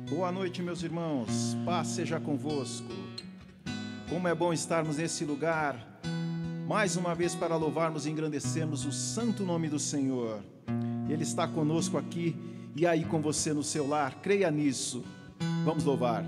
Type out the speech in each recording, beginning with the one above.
Boa noite, meus irmãos. Paz seja convosco. Como é bom estarmos nesse lugar, mais uma vez para louvarmos e engrandecermos o santo nome do Senhor. Ele está conosco aqui e aí com você no seu lar. Creia nisso. Vamos louvar.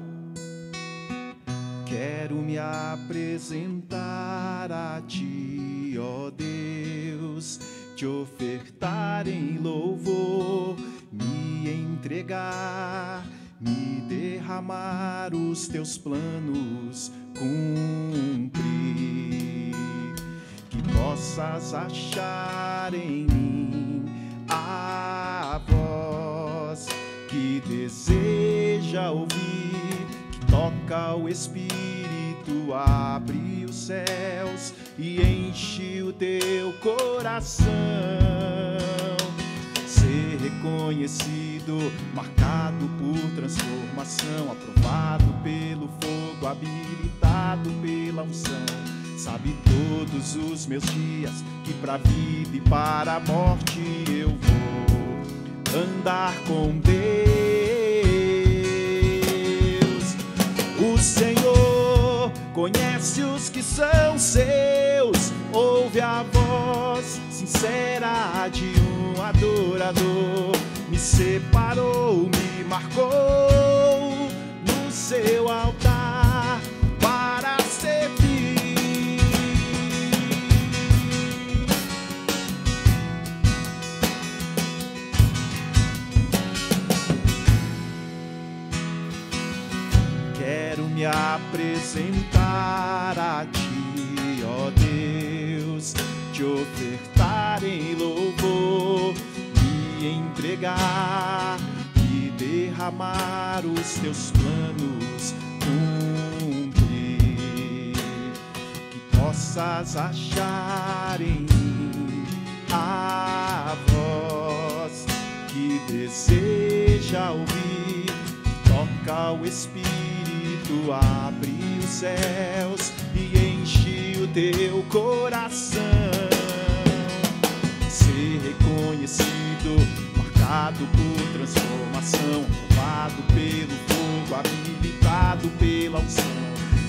Quero me apresentar a Ti, ó Deus, te ofertar em louvor, me entregar, me derramar, os Teus planos cumprir. Que possas achar em mim a voz que deseja ouvir, que toca o Espírito, abre os céus e enche o teu coração. Ser reconhecido, marcado por transformação, aprovado pelo fogo, habilitado pela unção. Sabe todos os meus dias que para a vida e para a morte eu vou andar com Deus. O Senhor conhece os que são seus, ouve a voz sincera de um adorador. Me separou, me marcou no seu altar para servir. Quero me apresentar a Ti, ó Deus, te ofertar em louvor, me entregar e derramar, os Teus planos cumprir. Que possas achar em mim a voz que deseja ouvir, que toca o Espírito, abre os céus e enche o teu coração. Ser reconhecido, marcado por transformação, aprovado pelo fogo, habilitado pela unção.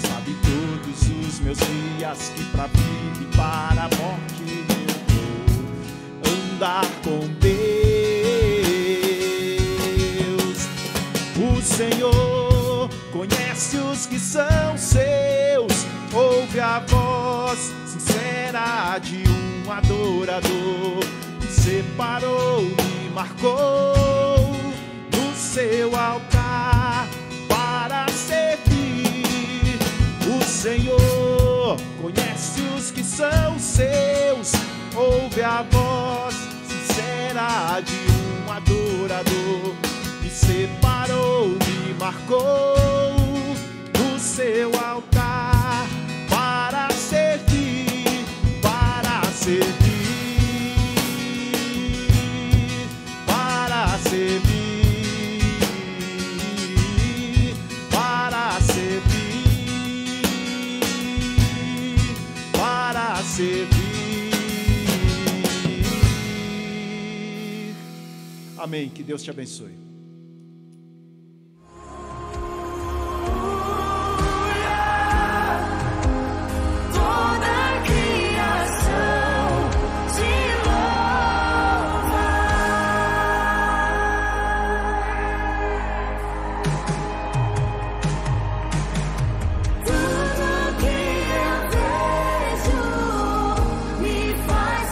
Sabe todos os meus dias que para a vida e para a morte eu vou andar com Deus. O Senhor conhece os que são seus, ouve a voz sincera de um adorador. Me separou, me marcou no seu altar para servir. O Senhor conhece os que são seus, ouve a voz sincera de um adorador. Me separou, me marcou no seu altar para servir, para servir, para servir, para servir, para servir. Amém. Que Deus te abençoe.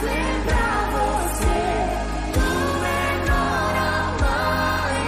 Lembrar você, do menor ao maior.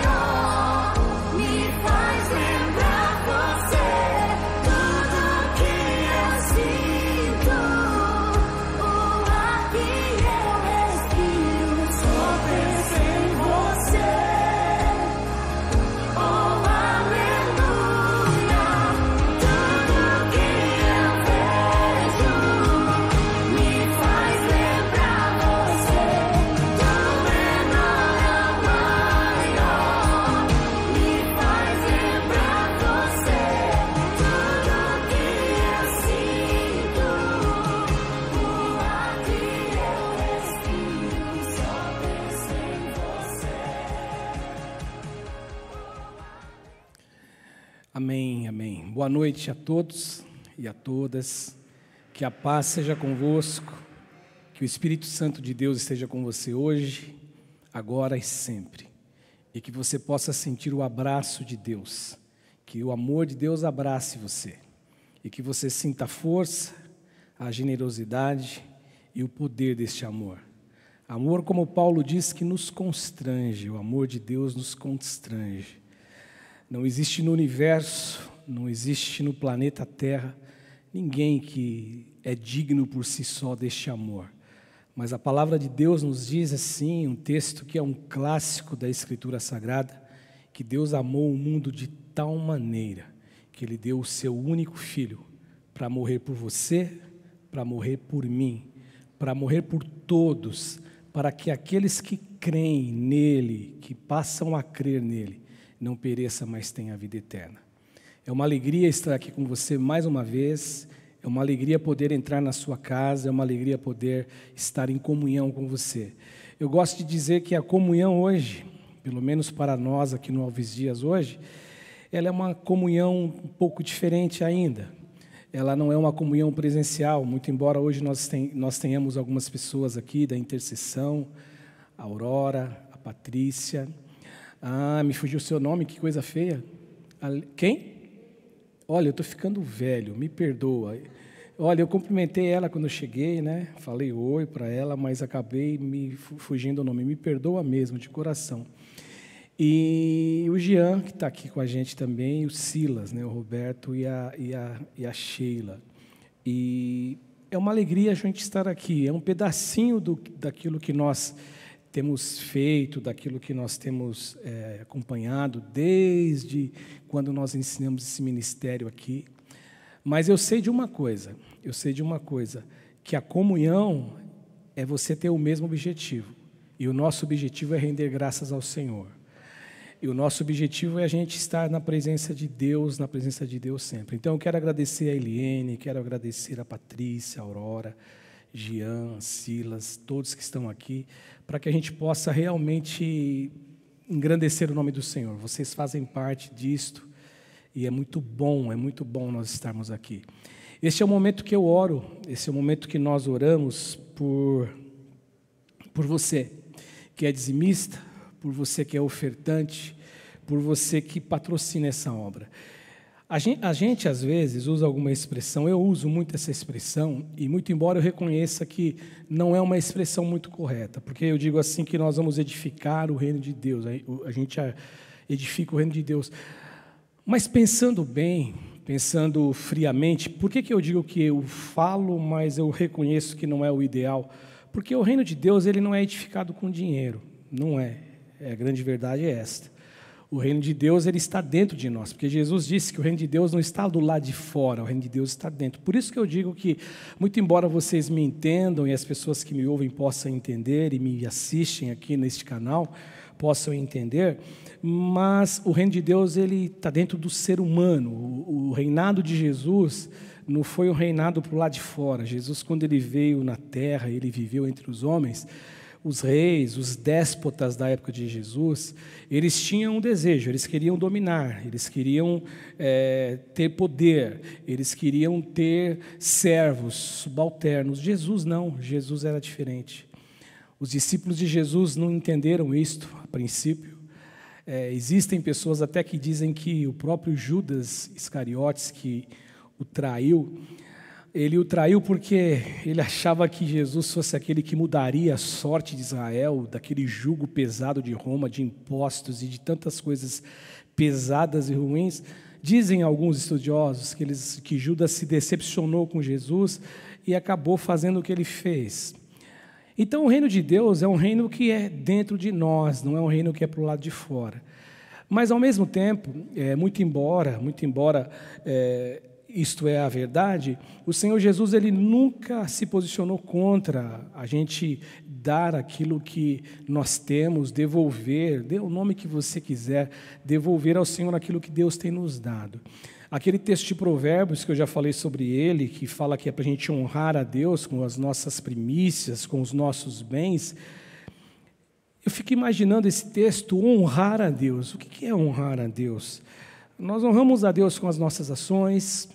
Amém, amém. Boa noite a todos e a todas. Que a paz seja convosco, que o Espírito Santo de Deus esteja com você hoje, agora e sempre. E que você possa sentir o abraço de Deus, que o amor de Deus abrace você. E que você sinta a força, a generosidade e o poder deste amor. Amor, como Paulo diz, que nos constrange, o amor de Deus nos constrange. Não existe no universo, não existe no planeta Terra, ninguém que é digno por si só deste amor. Mas a palavra de Deus nos diz assim, um texto que é um clássico da Escritura Sagrada, que Deus amou o mundo de tal maneira, que Ele deu o seu único Filho para morrer por você, para morrer por mim, para morrer por todos, para que aqueles que creem nele, que passam a crer nele, não pereça, mas tenha a vida eterna. É uma alegria estar aqui com você mais uma vez, é uma alegria poder entrar na sua casa, é uma alegria poder estar em comunhão com você. Eu gosto de dizer que a comunhão hoje, pelo menos para nós aqui no Alves Dias hoje, ela é uma comunhão um pouco diferente ainda. Ela não é uma comunhão presencial, muito embora hoje nós tenhamos algumas pessoas aqui da intercessão, a Aurora, a Patrícia. Ah, me fugiu o seu nome, que coisa feia. Quem? Olha, eu estou ficando velho, me perdoa. Olha, eu cumprimentei ela quando eu cheguei, né? Falei oi para ela, mas acabei me fugindo o nome. Me perdoa mesmo, de coração. E o Jean, que está aqui com a gente também, e o Silas, né? O Roberto e a Sheila. E é uma alegria a gente estar aqui. É um pedacinho daquilo que nós temos feito, daquilo que nós temos acompanhado desde quando nós ensinamos esse ministério aqui. Mas eu sei de uma coisa, que a comunhão é você ter o mesmo objetivo. E o nosso objetivo é render graças ao Senhor. E o nosso objetivo é a gente estar na presença de Deus sempre. Então eu quero agradecer a Eliene, quero agradecer a Patrícia, a Aurora, Jean, Silas, todos que estão aqui, para que a gente possa realmente engrandecer o nome do Senhor. Vocês fazem parte disto e é muito bom nós estarmos aqui. Este é o momento que eu oro, esse é o momento que nós oramos por você que é dizimista, por você que é ofertante, por você que patrocina essa obra. A gente, às vezes, usa alguma expressão, eu uso muito essa expressão, e muito embora eu reconheça que não é uma expressão muito correta, porque eu digo assim que nós vamos edificar o reino de Deus, a gente edifica o reino de Deus. Mas pensando bem, pensando friamente, por que eu digo que eu falo, mas eu reconheço que não é o ideal? Porque o reino de Deus ele não é edificado com dinheiro, não é. A grande verdade é esta. O reino de Deus ele está dentro de nós, porque Jesus disse que o reino de Deus não está do lado de fora, o reino de Deus está dentro. Por isso que eu digo que, muito embora vocês me entendam e as pessoas que me ouvem possam entender e me assistem aqui neste canal possam entender, mas o reino de Deus ele está dentro do ser humano. O reinado de Jesus não foi um reinado para o lado de fora. Jesus, quando ele veio na terra, ele viveu entre os homens. Os reis, os déspotas da época de Jesus, eles tinham um desejo, eles queriam dominar, eles queriam ter poder, eles queriam ter servos, subalternos. Jesus não, Jesus era diferente. Os discípulos de Jesus não entenderam isto a princípio. Existem pessoas até que dizem que o próprio Judas Iscariotes, que o traiu, ele o traiu porque ele achava que Jesus fosse aquele que mudaria a sorte de Israel, daquele jugo pesado de Roma, de impostos e de tantas coisas pesadas e ruins. Dizem alguns estudiosos que Judas se decepcionou com Jesus e acabou fazendo o que ele fez. Então o reino de Deus é um reino que é dentro de nós, não é um reino que é para o lado de fora. Mas ao mesmo tempo, muito embora isto é a verdade, o Senhor Jesus ele nunca se posicionou contra a gente dar aquilo que nós temos, devolver, dê o nome que você quiser, devolver ao Senhor aquilo que Deus tem nos dado. Aquele texto de Provérbios que eu já falei sobre ele, que fala que é para a gente honrar a Deus com as nossas primícias, com os nossos bens, eu fico imaginando esse texto, honrar a Deus. O que é honrar a Deus? Nós honramos a Deus com as nossas ações,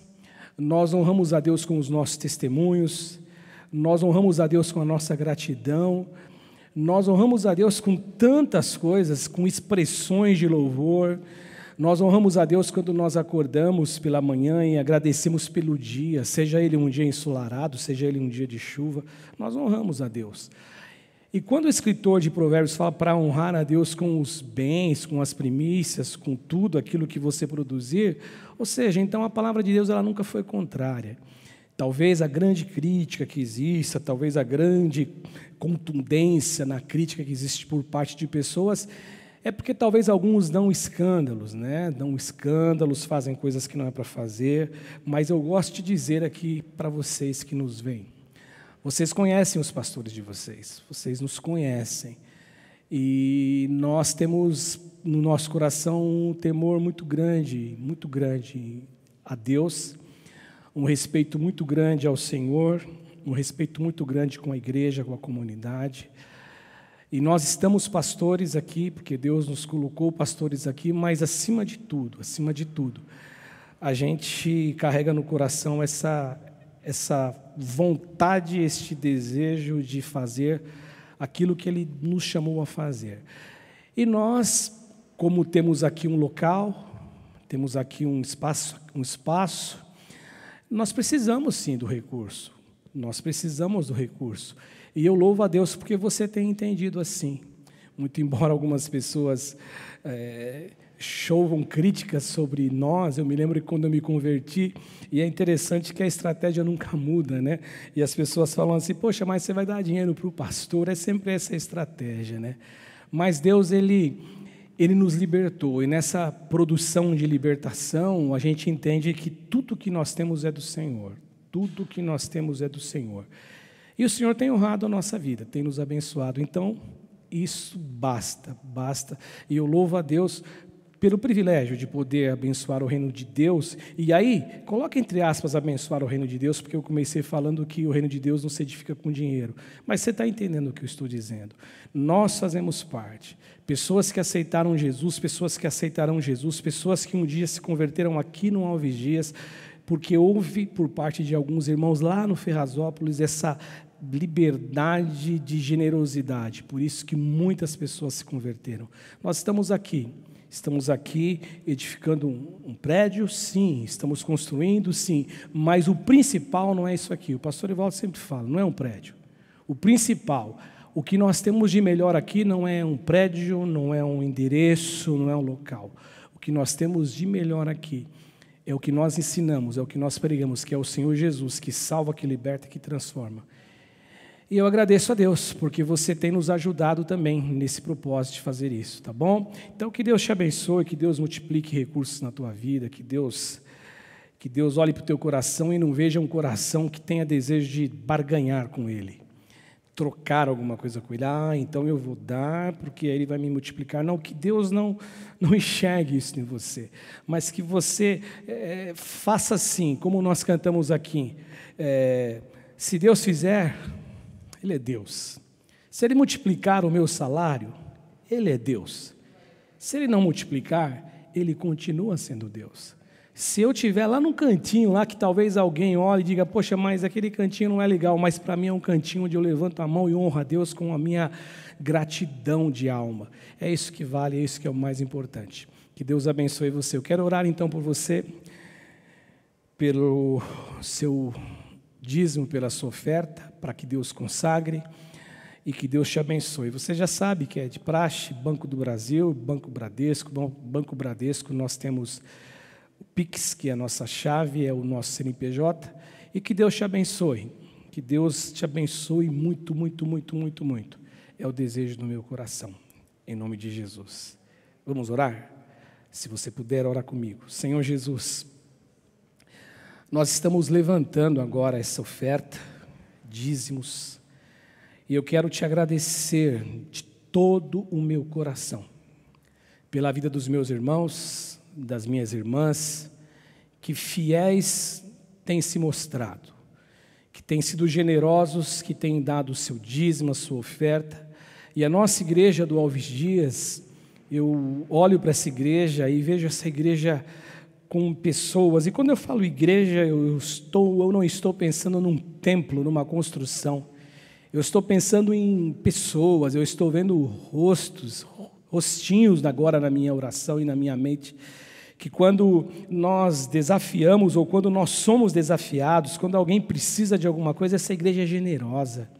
nós honramos a Deus com os nossos testemunhos, nós honramos a Deus com a nossa gratidão, nós honramos a Deus com tantas coisas, com expressões de louvor. Nós honramos a Deus quando nós acordamos pela manhã e agradecemos pelo dia, seja ele um dia ensolarado, seja ele um dia de chuva, nós honramos a Deus. E quando o escritor de Provérbios fala para honrar a Deus com os bens, com as primícias, com tudo aquilo que você produzir, ou seja, então a palavra de Deus ela nunca foi contrária. Talvez a grande crítica que exista, talvez a grande contundência na crítica que existe por parte de pessoas, é porque talvez alguns dão escândalos, né? Dão escândalos, fazem coisas que não é para fazer, mas eu gosto de dizer aqui para vocês que nos veem, vocês conhecem os pastores de vocês nos conhecem, e nós temos no nosso coração um temor muito grande a Deus, um respeito muito grande ao Senhor, um respeito muito grande com a igreja, com a comunidade. E nós estamos pastores aqui, porque Deus nos colocou pastores aqui, mas acima de tudo, a gente carrega no coração essa vontade, este desejo de fazer aquilo que Ele nos chamou a fazer. E nós, como temos aqui um local, temos aqui um espaço, nós precisamos sim do recurso, E eu louvo a Deus porque você tem entendido assim. Muito embora algumas pessoas chovam críticas sobre nós, eu me lembro que quando eu me converti, e é interessante que a estratégia nunca muda, né? E as pessoas falam assim, poxa, mas você vai dar dinheiro para o pastor, é sempre essa a estratégia, né? Mas Deus, Ele nos libertou, e nessa produção de libertação, a gente entende que tudo que nós temos é do Senhor, E o Senhor tem honrado a nossa vida, tem nos abençoado, então isso basta, e eu louvo a Deus pelo privilégio de poder abençoar o reino de Deus, e aí, coloca entre aspas abençoar o reino de Deus, porque eu comecei falando que o reino de Deus não se edifica com dinheiro, mas você está entendendo o que eu estou dizendo, nós fazemos parte, pessoas que aceitaram Jesus, pessoas que aceitarão Jesus, pessoas que um dia se converteram aqui no Alves Dias, porque houve por parte de alguns irmãos lá no Ferrazópolis essa liberdade de generosidade, por isso que muitas pessoas se converteram. Nós estamos aqui edificando um prédio, sim, estamos construindo, sim, mas o principal não é isso aqui, o pastor Evaldo sempre fala, não é um prédio, o principal, o que nós temos de melhor aqui não é um prédio, não é um endereço, não é um local, o que nós temos de melhor aqui é o que nós ensinamos, é o que nós pregamos, que é o Senhor Jesus, que salva, que liberta, que transforma. E eu agradeço a Deus, porque você tem nos ajudado também nesse propósito de fazer isso, tá bom? Então, que Deus te abençoe, que Deus multiplique recursos na tua vida, que Deus olhe para o teu coração e não veja um coração que tenha desejo de barganhar com Ele, trocar alguma coisa com Ele. Então eu vou dar, porque Ele vai me multiplicar. Não, que Deus não enxergue isso em você, mas que você faça assim, como nós cantamos aqui, se Deus fizer, Ele é Deus. Se Ele multiplicar o meu salário, Ele é Deus. Se Ele não multiplicar, Ele continua sendo Deus. Se eu estiver lá no cantinho, lá que talvez alguém olhe e diga, poxa, mas aquele cantinho não é legal, mas para mim é um cantinho onde eu levanto a mão e honro a Deus com a minha gratidão de alma. É isso que vale, é isso que é o mais importante. Que Deus abençoe você. Eu quero orar então por você, pelo seu dízimo, pela sua oferta, para que Deus consagre e que Deus te abençoe. Você já sabe que é de praxe, Banco do Brasil, Banco Bradesco, nós temos o Pix, que é a nossa chave, é o nosso CNPJ, e que Deus te abençoe, muito, muito, muito, muito, muito, é o desejo do meu coração, em nome de Jesus. Vamos orar? Se você puder, ora comigo. Senhor Jesus, nós estamos levantando agora essa oferta, dízimos, e eu quero te agradecer de todo o meu coração, pela vida dos meus irmãos, das minhas irmãs, que fiéis têm se mostrado, que têm sido generosos, que têm dado o seu dízimo, a sua oferta, e a nossa igreja do Alves Dias eu olho para essa igreja e vejo essa igreja com pessoas, e quando eu falo igreja, eu não estou pensando num templo, numa construção, eu estou pensando em pessoas, eu estou vendo rostinhos agora na minha oração e na minha mente, que quando nós desafiamos ou quando nós somos desafiados, quando alguém precisa de alguma coisa, essa igreja é generosa.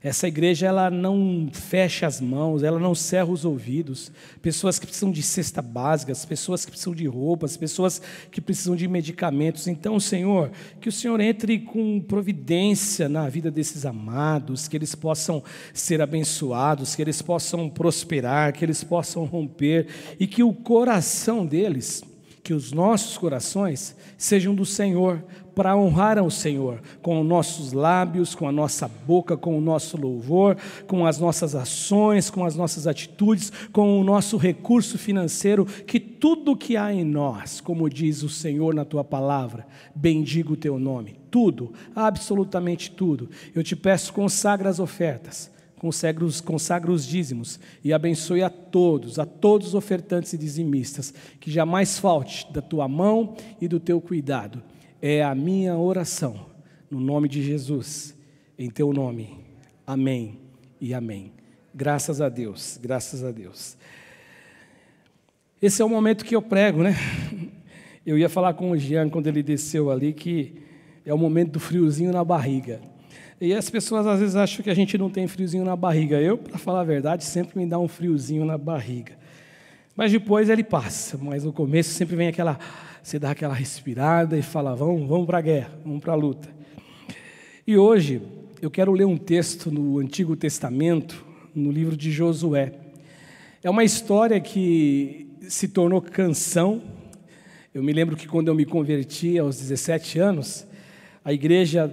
Essa igreja, ela não fecha as mãos, ela não cerra os ouvidos. Pessoas que precisam de cesta básica, pessoas que precisam de roupas, pessoas que precisam de medicamentos. Então, Senhor, que o Senhor entre com providência na vida desses amados, que eles possam ser abençoados, que eles possam prosperar, que eles possam romper, e que o coração deles, que os nossos corações sejam do Senhor, para honrar ao Senhor, com os nossos lábios, com a nossa boca, com o nosso louvor, com as nossas ações, com as nossas atitudes, com o nosso recurso financeiro, que tudo que há em nós, como diz o Senhor na Tua palavra, bendiga o Teu nome, tudo, absolutamente tudo. Eu te peço, consagra as ofertas, consagra os dízimos e abençoe a todos os ofertantes e dizimistas, que jamais falte da Tua mão e do Teu cuidado. É a minha oração, no nome de Jesus, em Teu nome, amém e amém. Graças a Deus, graças a Deus. Esse é o momento que eu prego, né? Eu ia falar com o Jean quando ele desceu ali, que é o momento do friozinho na barriga. E as pessoas às vezes acham que a gente não tem friozinho na barriga. Eu, para falar a verdade, sempre me dá um friozinho na barriga. Mas depois ele passa, mas no começo sempre vem você dá aquela respirada e fala, vamos para a guerra, vamos para a luta. E hoje eu quero ler um texto no Antigo Testamento, no livro de Josué. É uma história que se tornou canção. Eu me lembro que quando eu me converti aos 17 anos, a igreja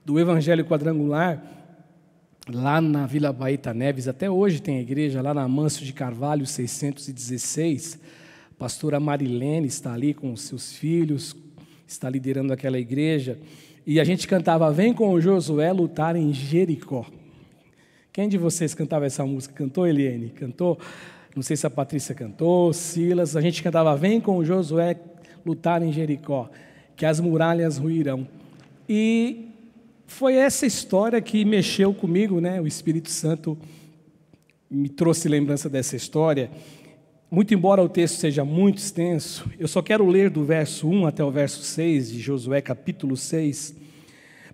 do Evangelho Quadrangular, lá na Vila Baeta Neves, até hoje tem a igreja, lá na Amâncio de Carvalho, 616, a pastora Marilene está ali com os seus filhos, está liderando aquela igreja, e a gente cantava, vem com o Josué lutar em Jericó. Quem de vocês cantava essa música? Cantou, Eliane? Cantou? Não sei se a Patrícia cantou, Silas, a gente cantava, vem com o Josué lutar em Jericó, que as muralhas ruirão. E foi essa história que mexeu comigo, né? O Espírito Santo me trouxe lembrança dessa história. Muito embora o texto seja muito extenso, eu só quero ler do verso 1 até o verso 6 de Josué, capítulo 6,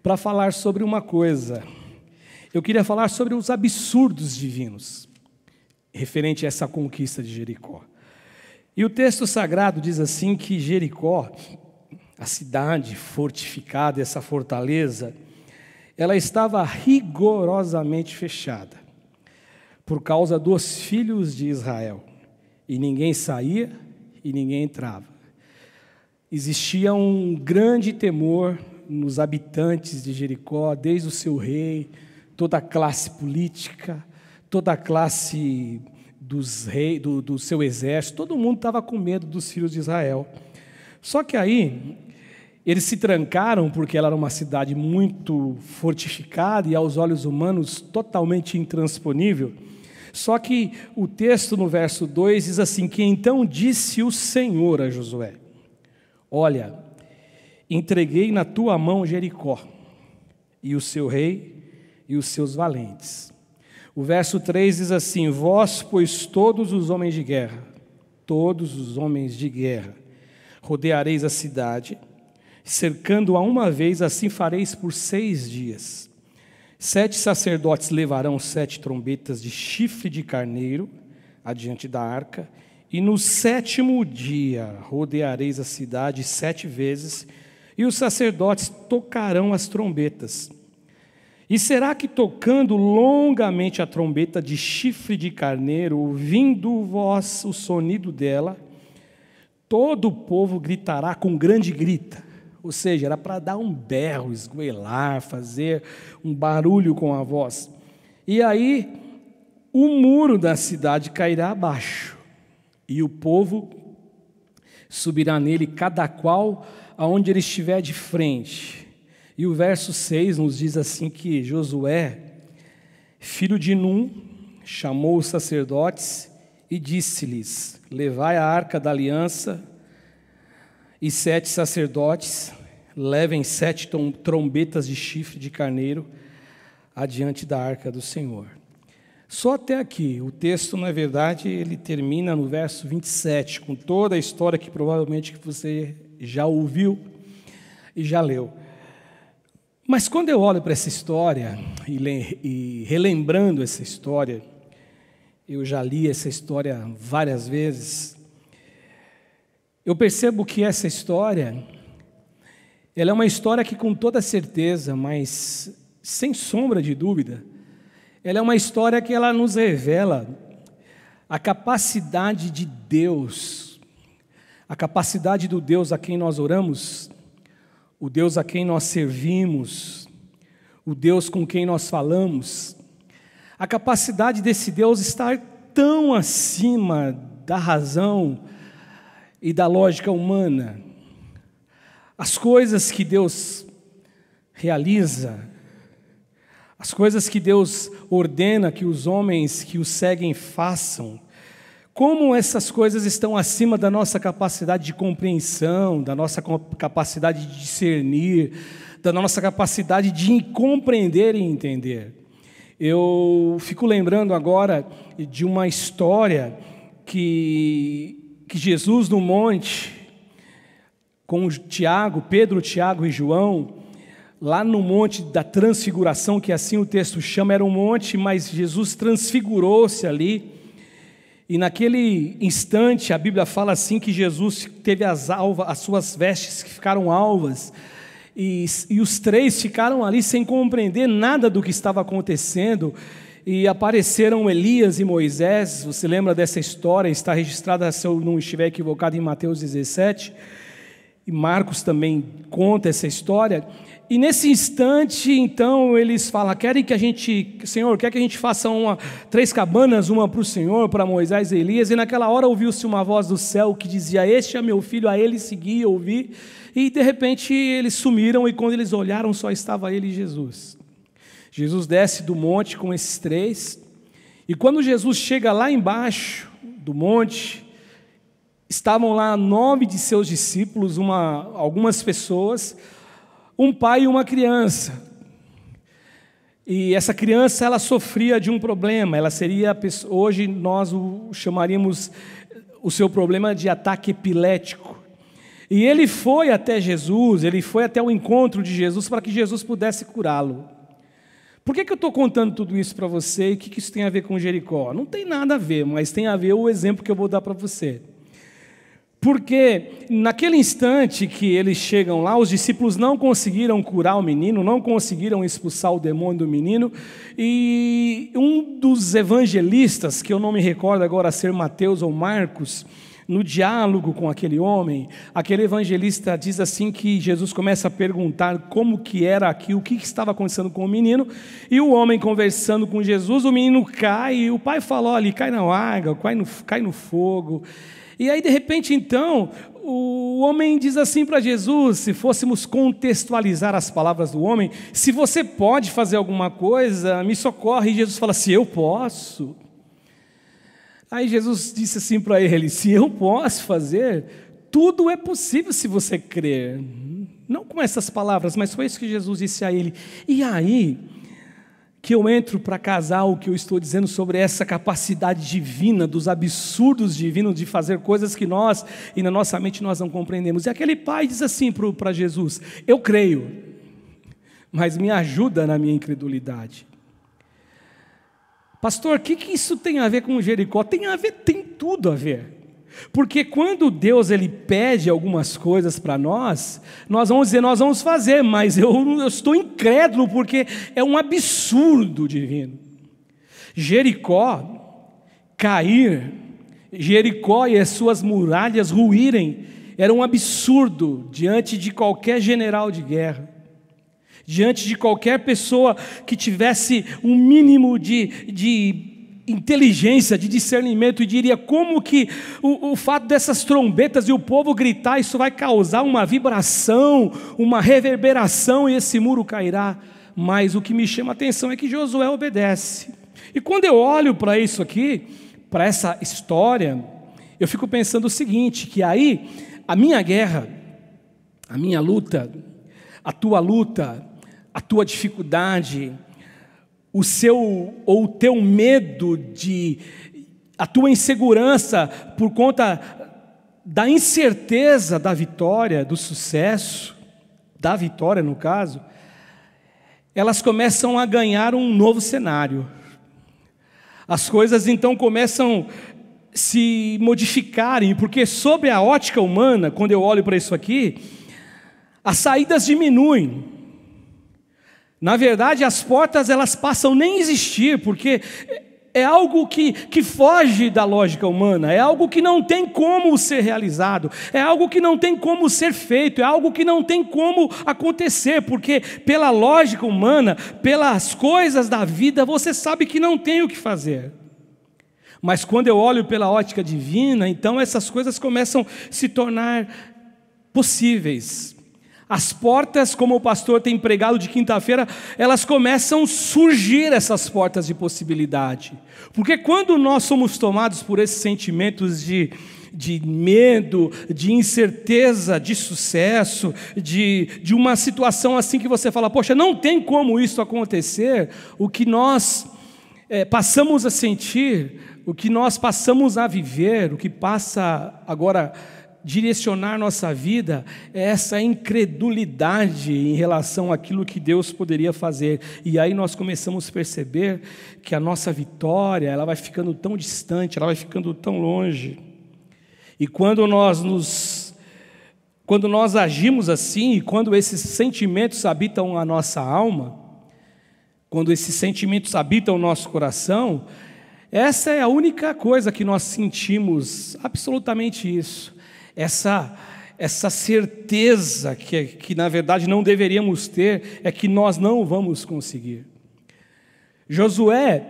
para falar sobre uma coisa. Eu queria falar sobre os absurdos divinos, referente a essa conquista de Jericó. E o texto sagrado diz assim que Jericó, a cidade fortificada, essa fortaleza, ela estava rigorosamente fechada, por causa dos filhos de Israel. E ninguém saía e ninguém entrava. Existia um grande temor nos habitantes de Jericó, desde o seu rei, toda a classe política, toda a classe do seu exército, todo mundo estava com medo dos filhos de Israel. Só que aí, eles se trancaram porque ela era uma cidade muito fortificada e aos olhos humanos totalmente intransponível. Só que o texto no verso 2 diz assim, que então disse o Senhor a Josué, olha, entreguei na tua mão Jericó, e o seu rei e os seus valentes. O verso 3 diz assim, vós, pois todos os homens de guerra, rodeareis a cidade, cercando-a uma vez, assim fareis por 6 dias. 7 sacerdotes levarão 7 trombetas de chifre de carneiro adiante da arca, e no 7º dia rodeareis a cidade 7 vezes, e os sacerdotes tocarão as trombetas. E será que tocando longamente a trombeta de chifre de carneiro, ouvindo vós o sonido dela, todo o povo gritará com grande grita. Ou seja, era para dar um berro, esgoelar, fazer um barulho com a voz. E aí, o muro da cidade cairá abaixo, e o povo subirá nele, cada qual aonde ele estiver de frente. E o verso 6 nos diz assim que Josué, filho de Num, chamou os sacerdotes e disse-lhes: levai a arca da aliança, e 7 sacerdotes levem 7 trombetas de chifre de carneiro adiante da arca do Senhor. Só até aqui. O texto, na verdade, ele termina no verso 27, com toda a história que provavelmente você já ouviu e já leu. Mas quando eu olho para essa história, e relembrando essa história, eu já li essa história várias vezes, eu percebo que essa história, ela é uma história que com toda certeza, mas sem sombra de dúvida, ela é uma história que ela nos revela a capacidade de Deus, a capacidade do Deus a quem nós oramos, o Deus a quem nós servimos, o Deus com quem nós falamos, a capacidade desse Deus estar tão acima da razão e da lógica humana. As coisas que Deus realiza, as coisas que Deus ordena que os homens que o seguem façam, como essas coisas estão acima da nossa capacidade de compreensão, da nossa capacidade de discernir, da nossa capacidade de compreender e entender. Eu fico lembrando agora de uma história que Jesus no monte, com Tiago, Pedro, Tiago e João, lá no monte da transfiguração, que assim o texto chama, era um monte, mas Jesus transfigurou-se ali. E naquele instante, a Bíblia fala assim que Jesus teve as suas vestes que ficaram alvas, e os 3 ficaram ali sem compreender nada do que estava acontecendo, e apareceram Elias e Moisés. Você lembra dessa história? Está registrada, se eu não estiver equivocado, em Mateus 17, e Marcos também conta essa história. E nesse instante, então, eles falam: Senhor, quer que a gente faça 3 cabanas, uma para o Senhor, para Moisés e Elias? E naquela hora ouviu-se uma voz do céu que dizia: este é meu filho, a ele segui, ouvi. E de repente eles sumiram, e quando eles olharam só estava ele e Jesus. Jesus desce do monte com esses 3, e quando Jesus chega lá embaixo do monte, estavam lá 9 de seus discípulos, algumas pessoas, um pai e uma criança. E essa criança, ela sofria de um problema. Ela seria, hoje nós chamaríamos o seu problema de ataque epilético. E ele foi até Jesus, ele foi até o encontro de Jesus para que Jesus pudesse curá-lo. Por que eu estou contando tudo isso para você e o que isso tem a ver com Jericó? Não tem nada a ver, mas tem a ver o exemplo que eu vou dar para você. Porque naquele instante que eles chegam lá, os discípulos não conseguiram curar o menino, não conseguiram expulsar o demônio do menino, e um dos evangelistas, que eu não me recordo agora ser Mateus ou Marcos, no diálogo com aquele homem, aquele evangelista diz assim que Jesus começa a perguntar como que era aquilo, o que estava acontecendo com o menino, e o homem conversando com Jesus, o menino cai, e o pai fala: olha, cai na água, cai no fogo. E aí de repente então, o homem diz assim para Jesus, se fôssemos contextualizar as palavras do homem: se você pode fazer alguma coisa, me socorre. E Jesus fala: se eu posso. Aí Jesus disse assim para ele: se eu posso fazer, tudo é possível se você crer. Não com essas palavras, mas foi isso que Jesus disse a ele. E aí que eu entro para casar o que eu estou dizendo sobre essa capacidade divina, dos absurdos divinos de fazer coisas que nós, e na nossa mente nós não compreendemos. E aquele pai diz assim para Jesus: eu creio, mas me ajuda na minha incredulidade. Pastor, o que isso tem a ver com Jericó? Tem a ver, tem tudo a ver. Porque quando Deus ele pede algumas coisas para nós vamos dizer: nós vamos fazer, mas eu estou incrédulo, porque é um absurdo divino. Jericó cair, Jericó e as suas muralhas ruírem, era um absurdo diante de qualquer general de guerra, diante de qualquer pessoa que tivesse um mínimo de inteligência, de discernimento, e diria: como que o fato dessas trombetas e o povo gritar, isso vai causar uma vibração, uma reverberação, e esse muro cairá. Mas o que me chama a atenção é que Josué obedece. E quando eu olho para isso aqui, para essa história, eu fico pensando o seguinte, que aí a minha guerra, a minha luta, a tua dificuldade, o teu medo, a tua insegurança por conta da incerteza da vitória, do sucesso, da vitória no caso, elas começam a ganhar um novo cenário. As coisas então começam a se modificarem, porque sob a ótica humana, quando eu olho para isso aqui, as saídas diminuem. Na verdade, as portas elas passam nem a existir, porque é algo que foge da lógica humana, é algo que não tem como ser realizado, é algo que não tem como ser feito, é algo que não tem como acontecer, porque pela lógica humana, pelas coisas da vida, você sabe que não tem o que fazer. Mas quando eu olho pela ótica divina, então essas coisas começam a se tornar possíveis. As portas, como o pastor tem pregado de quinta-feira, elas começam a surgir, essas portas de possibilidade. Porque quando nós somos tomados por esses sentimentos de medo, de incerteza, de sucesso, de uma situação assim que você fala, poxa, não tem como isso acontecer, o que nós passamos a sentir, o que nós passamos a viver, o que passa agora direcionar nossa vida é essa incredulidade em relação àquilo que Deus poderia fazer. E aí nós começamos a perceber que a nossa vitória, ela vai ficando tão distante, ela vai ficando tão longe. E quando nós agimos assim, e quando esses sentimentos habitam a nossa alma, quando esses sentimentos habitam o nosso coração, essa é a única coisa que nós sentimos, absolutamente isso. Essa certeza que na verdade não deveríamos ter, é que nós não vamos conseguir. Josué,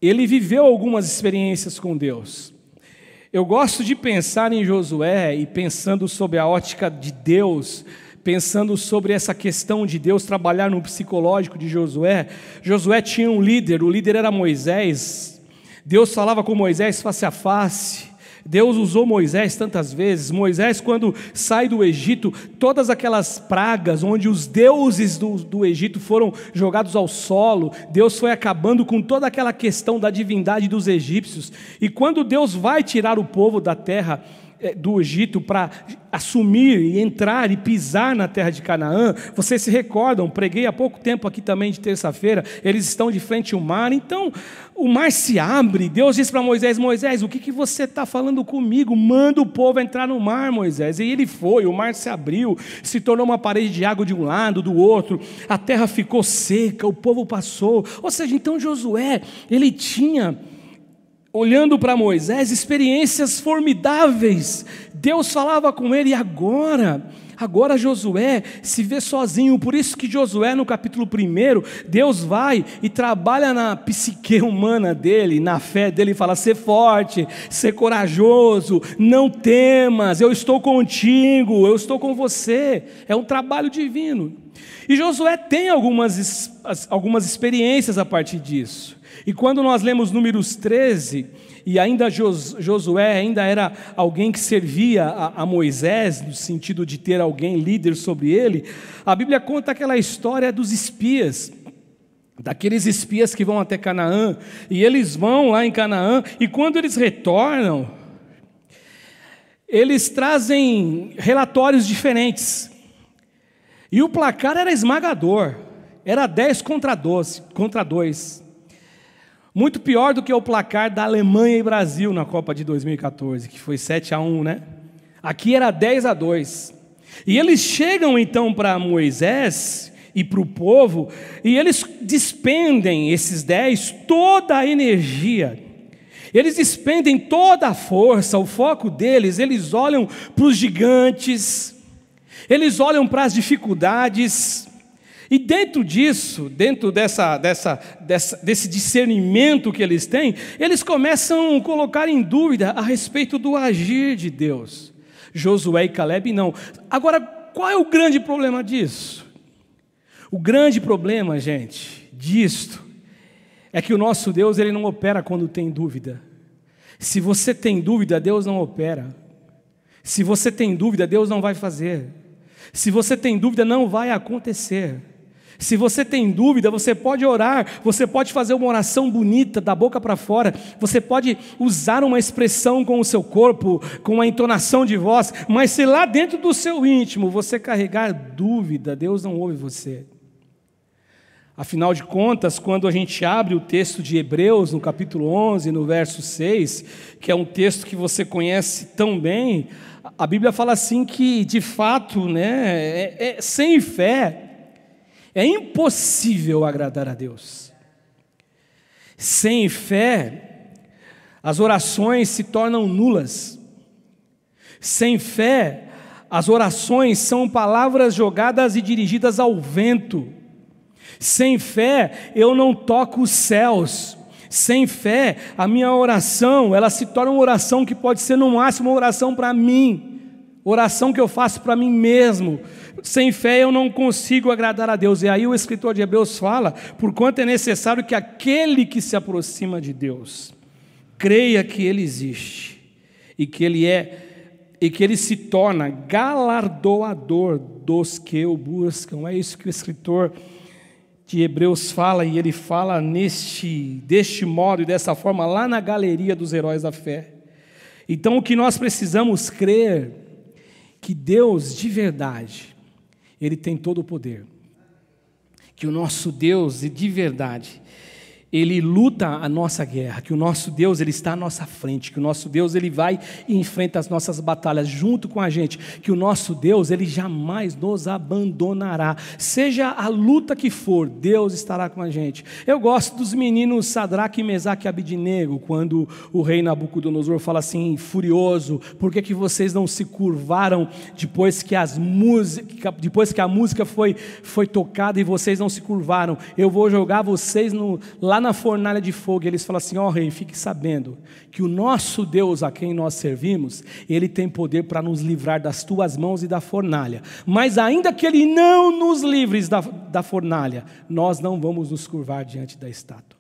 ele viveu algumas experiências com Deus. Eu gosto de pensar em Josué e pensando sobre a ótica de Deus, pensando sobre essa questão de Deus trabalhar no psicológico de Josué. Josué tinha um líder, o líder era Moisés. Deus falava com Moisés face a face. Deus usou Moisés tantas vezes. Moisés, quando sai do Egito, todas aquelas pragas onde os deuses do Egito foram jogados ao solo, Deus foi acabando com toda aquela questão da divindade dos egípcios. E quando Deus vai tirar o povo da terra do Egito para assumir e entrar e pisar na terra de Canaã, vocês se recordam, preguei há pouco tempo aqui também de terça-feira, eles estão de frente ao mar, então o mar se abre, Deus diz para Moisés, Moisés, o que você está falando comigo? Manda o povo entrar no mar, Moisés. E ele foi, o mar se abriu, se tornou uma parede de água de um lado, do outro, a terra ficou seca, o povo passou. Ou seja, então Josué, ele tinha, olhando para Moisés, experiências formidáveis. Deus falava com ele, e agora Josué se vê sozinho. Por isso que Josué, no capítulo 1, Deus vai e trabalha na psique humana dele, na fé dele, e fala, ser forte, ser corajoso, não temas, eu estou contigo, eu estou com você. É um trabalho divino. E Josué tem algumas experiências a partir disso. E quando nós lemos Números 13, e ainda Josué ainda era alguém que servia a Moisés, no sentido de ter alguém líder sobre ele, a Bíblia conta aquela história dos espias, daqueles espias que vão até Canaã, e eles vão lá em Canaã, e quando eles retornam, eles trazem relatórios diferentes, e o placar era esmagador, era 10 contra 2, muito pior do que o placar da Alemanha e Brasil na Copa de 2014, que foi 7-1, né? Aqui era 10-2. E eles chegam então para Moisés e para o povo, e eles despendem, esses 10, toda a energia. Eles despendem toda a força, o foco deles, eles olham para os gigantes, eles olham para as dificuldades. E dentro disso, dentro desse discernimento que eles têm, eles começam a colocar em dúvida a respeito do agir de Deus. Josué e Calebe não. Agora, qual é o grande problema disso? O grande problema, gente, disto, é que o nosso Deus, Ele não opera quando tem dúvida. Se você tem dúvida, Deus não opera. Se você tem dúvida, Deus não vai fazer. Se você tem dúvida, não vai acontecer. Se você tem dúvida, você pode orar, você pode fazer uma oração bonita, da boca para fora, você pode usar uma expressão com o seu corpo, com uma entonação de voz, mas se lá dentro do seu íntimo você carregar dúvida, Deus não ouve você. Afinal de contas, quando a gente abre o texto de Hebreus, no capítulo 11, no verso 6, que é um texto que você conhece tão bem, a Bíblia fala assim que, de fato, sem fé, é impossível agradar a Deus. Sem fé, as orações se tornam nulas. Sem fé, as orações são palavras jogadas e dirigidas ao vento. Sem fé, eu não toco os céus. Sem fé, a minha oração, ela se torna uma oração que pode ser no máximo uma oração para mim, oração que eu faço para mim mesmo. Sem fé eu não consigo agradar a Deus. E aí o escritor de Hebreus fala, porquanto é necessário que aquele que se aproxima de Deus creia que Ele existe e que Ele se torna galardoador dos que o buscam. É isso que o escritor de Hebreus fala, e ele fala deste modo e dessa forma lá na galeria dos heróis da fé. Então o que nós precisamos crer, que Deus de verdade, Ele tem todo o poder, que o nosso Deus de verdade, Ele luta a nossa guerra, que o nosso Deus, Ele está à nossa frente, que o nosso Deus, Ele vai e enfrenta as nossas batalhas junto com a gente, que o nosso Deus, Ele jamais nos abandonará, seja a luta que for, Deus estará com a gente. Eu gosto dos meninos Sadraque, Mesaque e Abidnego, quando o rei Nabucodonosor fala assim, furioso, por que vocês não se curvaram depois que a música foi tocada e vocês não se curvaram? Eu vou jogar vocês lá na fornalha de fogo. E eles falam assim, rei, fique sabendo que o nosso Deus a quem nós servimos, Ele tem poder para nos livrar das tuas mãos e da fornalha, mas ainda que Ele não nos livre da fornalha, nós não vamos nos curvar diante da estátua.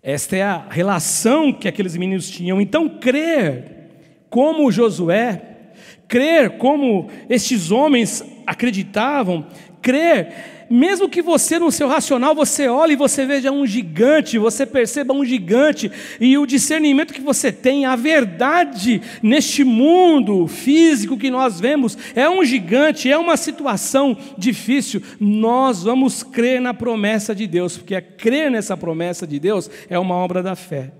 Esta é a relação que aqueles meninos tinham. Então crer como Josué, crer como estes homens acreditavam, crer, mesmo que você no seu racional, você olhe e você veja um gigante, você perceba um gigante, e o discernimento que você tem, a verdade neste mundo físico que nós vemos, é um gigante, é uma situação difícil, nós vamos crer na promessa de Deus, porque crer nessa promessa de Deus é uma obra da fé.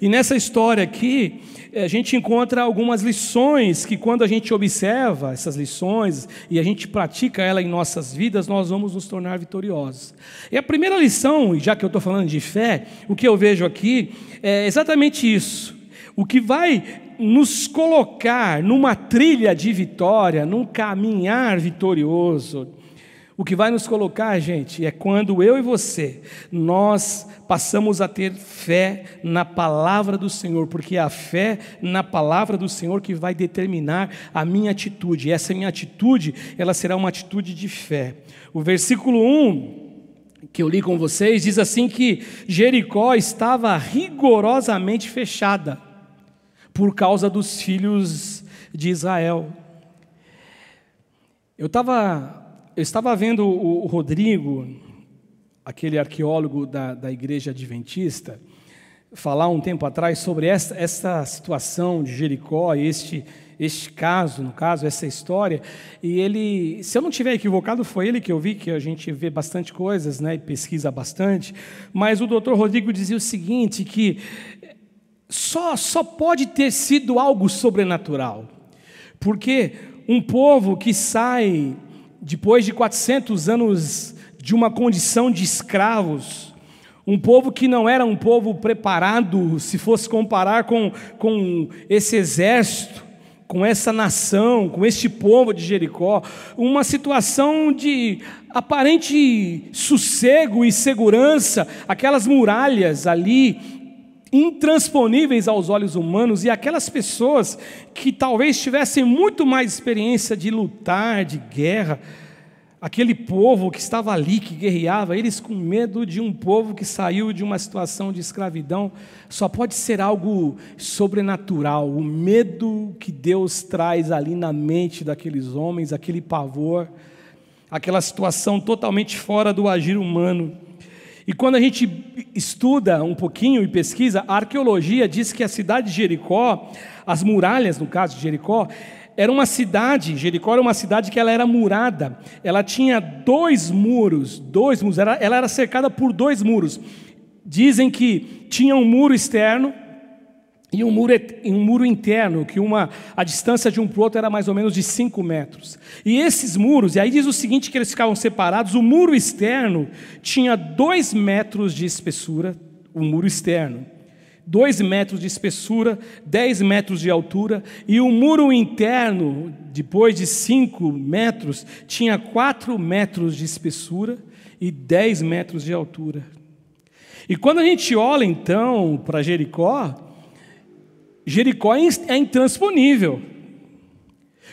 E nessa história aqui, a gente encontra algumas lições que, quando a gente observa essas lições e a gente pratica ela em nossas vidas, nós vamos nos tornar vitoriosos. E a primeira lição, já que eu estou falando de fé, o que eu vejo aqui é exatamente isso. O que vai nos colocar numa trilha de vitória, num caminhar vitorioso, o que vai nos colocar, gente, é quando eu e você, nós passamos a ter fé na palavra do Senhor, porque é a fé na palavra do Senhor que vai determinar a minha atitude, e essa minha atitude, ela será uma atitude de fé. O versículo 1, que eu li com vocês, diz assim que Jericó estava rigorosamente fechada, por causa dos filhos de Israel. Eu estava vendo o Rodrigo, aquele arqueólogo da igreja adventista, falar um tempo atrás sobre essa situação de Jericó, este caso, no caso, essa história, e ele, se eu não estiver equivocado, foi ele que eu vi, que a gente vê bastante coisas, né, e pesquisa bastante, mas o doutor Rodrigo dizia o seguinte, que só pode ter sido algo sobrenatural, porque um povo que sai depois de 400 anos de uma condição de escravos, um povo que não era um povo preparado, se fosse comparar com esse exército, com essa nação, com este povo de Jericó, uma situação de aparente sossego e segurança, aquelas muralhas ali, intransponíveis aos olhos humanos, e aquelas pessoas que talvez tivessem muito mais experiência de lutar, de guerra, aquele povo que estava ali, que guerreava, eles com medo de um povo que saiu de uma situação de escravidão, só pode ser algo sobrenatural, o medo que Deus traz ali na mente daqueles homens, aquele pavor, aquela situação totalmente fora do agir humano. E quando a gente estuda um pouquinho e pesquisa, a arqueologia diz que a cidade de Jericó, as muralhas, no caso de Jericó, era uma cidade, Jericó era uma cidade que ela era murada, ela tinha dois muros, ela era cercada por 2 muros. Dizem que tinha um muro externo e um muro interno, que a distância de um para o outro era mais ou menos de 5 metros. E esses muros, e aí diz o seguinte, que eles ficavam separados, o muro externo tinha 2 metros de espessura, o muro externo, 2 metros de espessura, 10 metros de altura, e o muro interno, depois de 5 metros, tinha 4 metros de espessura e 10 metros de altura. E quando a gente olha então para Jericó é intransponível.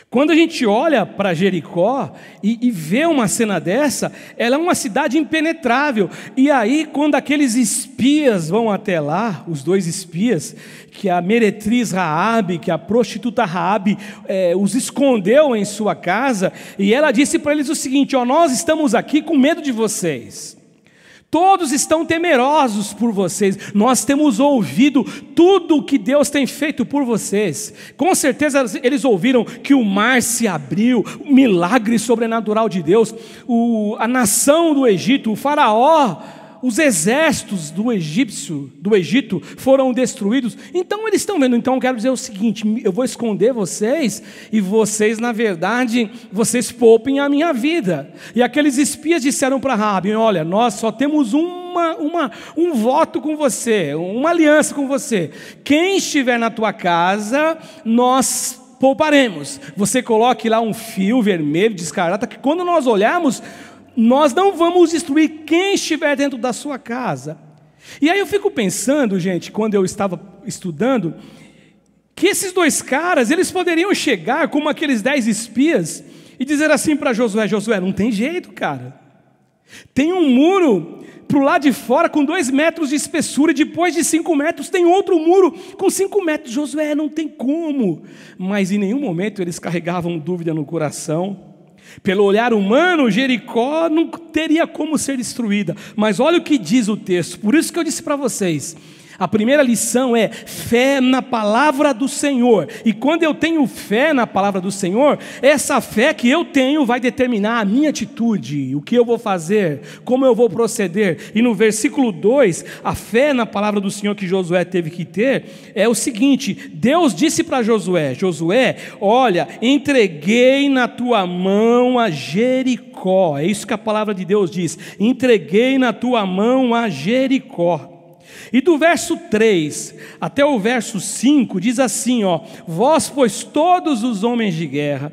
Quando a gente olha para Jericó e vê uma cena dessa, ela é uma cidade impenetrável. E aí, quando aqueles espias vão até lá, os 2 espias, que a meretriz Raabe, que a prostituta Raabe os escondeu em sua casa, e ela disse para eles o seguinte: nós estamos aqui com medo de vocês. Todos estão temerosos por vocês. Nós temos ouvido tudo o que Deus tem feito por vocês. Com certeza eles ouviram que o mar se abriu, o milagre sobrenatural de Deus, a nação do Egito, o faraó, os exércitos do Egito foram destruídos. Então eles estão vendo. Então eu quero dizer o seguinte: eu vou esconder vocês, e vocês, na verdade, vocês poupem a minha vida. E aqueles espias disseram para Raabe: olha, nós só temos um voto com você, uma aliança com você. Quem estiver na tua casa, nós pouparemos. Você coloque lá um fio vermelho de escarlata, que quando nós olharmos, nós não vamos destruir quem estiver dentro da sua casa. E aí eu fico pensando, gente, quando eu estava estudando, que esses 2 caras, eles poderiam chegar como aqueles 10 espias e dizer assim para Josué: Josué, não tem jeito, cara. Tem um muro para o lado de fora com 2 metros de espessura, e depois de 5 metros tem outro muro com 5 metros. Josué, não tem como. Mas em nenhum momento eles carregavam dúvida no coração. Pelo olhar humano, Jericó não teria como ser destruída. Mas olha o que diz o texto. Por isso que eu disse para vocês, a primeira lição é fé na palavra do Senhor. E quando eu tenho fé na palavra do Senhor, essa fé que eu tenho vai determinar a minha atitude, o que eu vou fazer, como eu vou proceder. E no versículo 2, a fé na palavra do Senhor que Josué teve que ter é o seguinte: Deus disse para Josué: Josué, olha, entreguei na tua mão a Jericó. É isso que a palavra de Deus diz: entreguei na tua mão a Jericó. E do verso 3 até o verso 5 diz assim: vós, pois, todos os homens de guerra,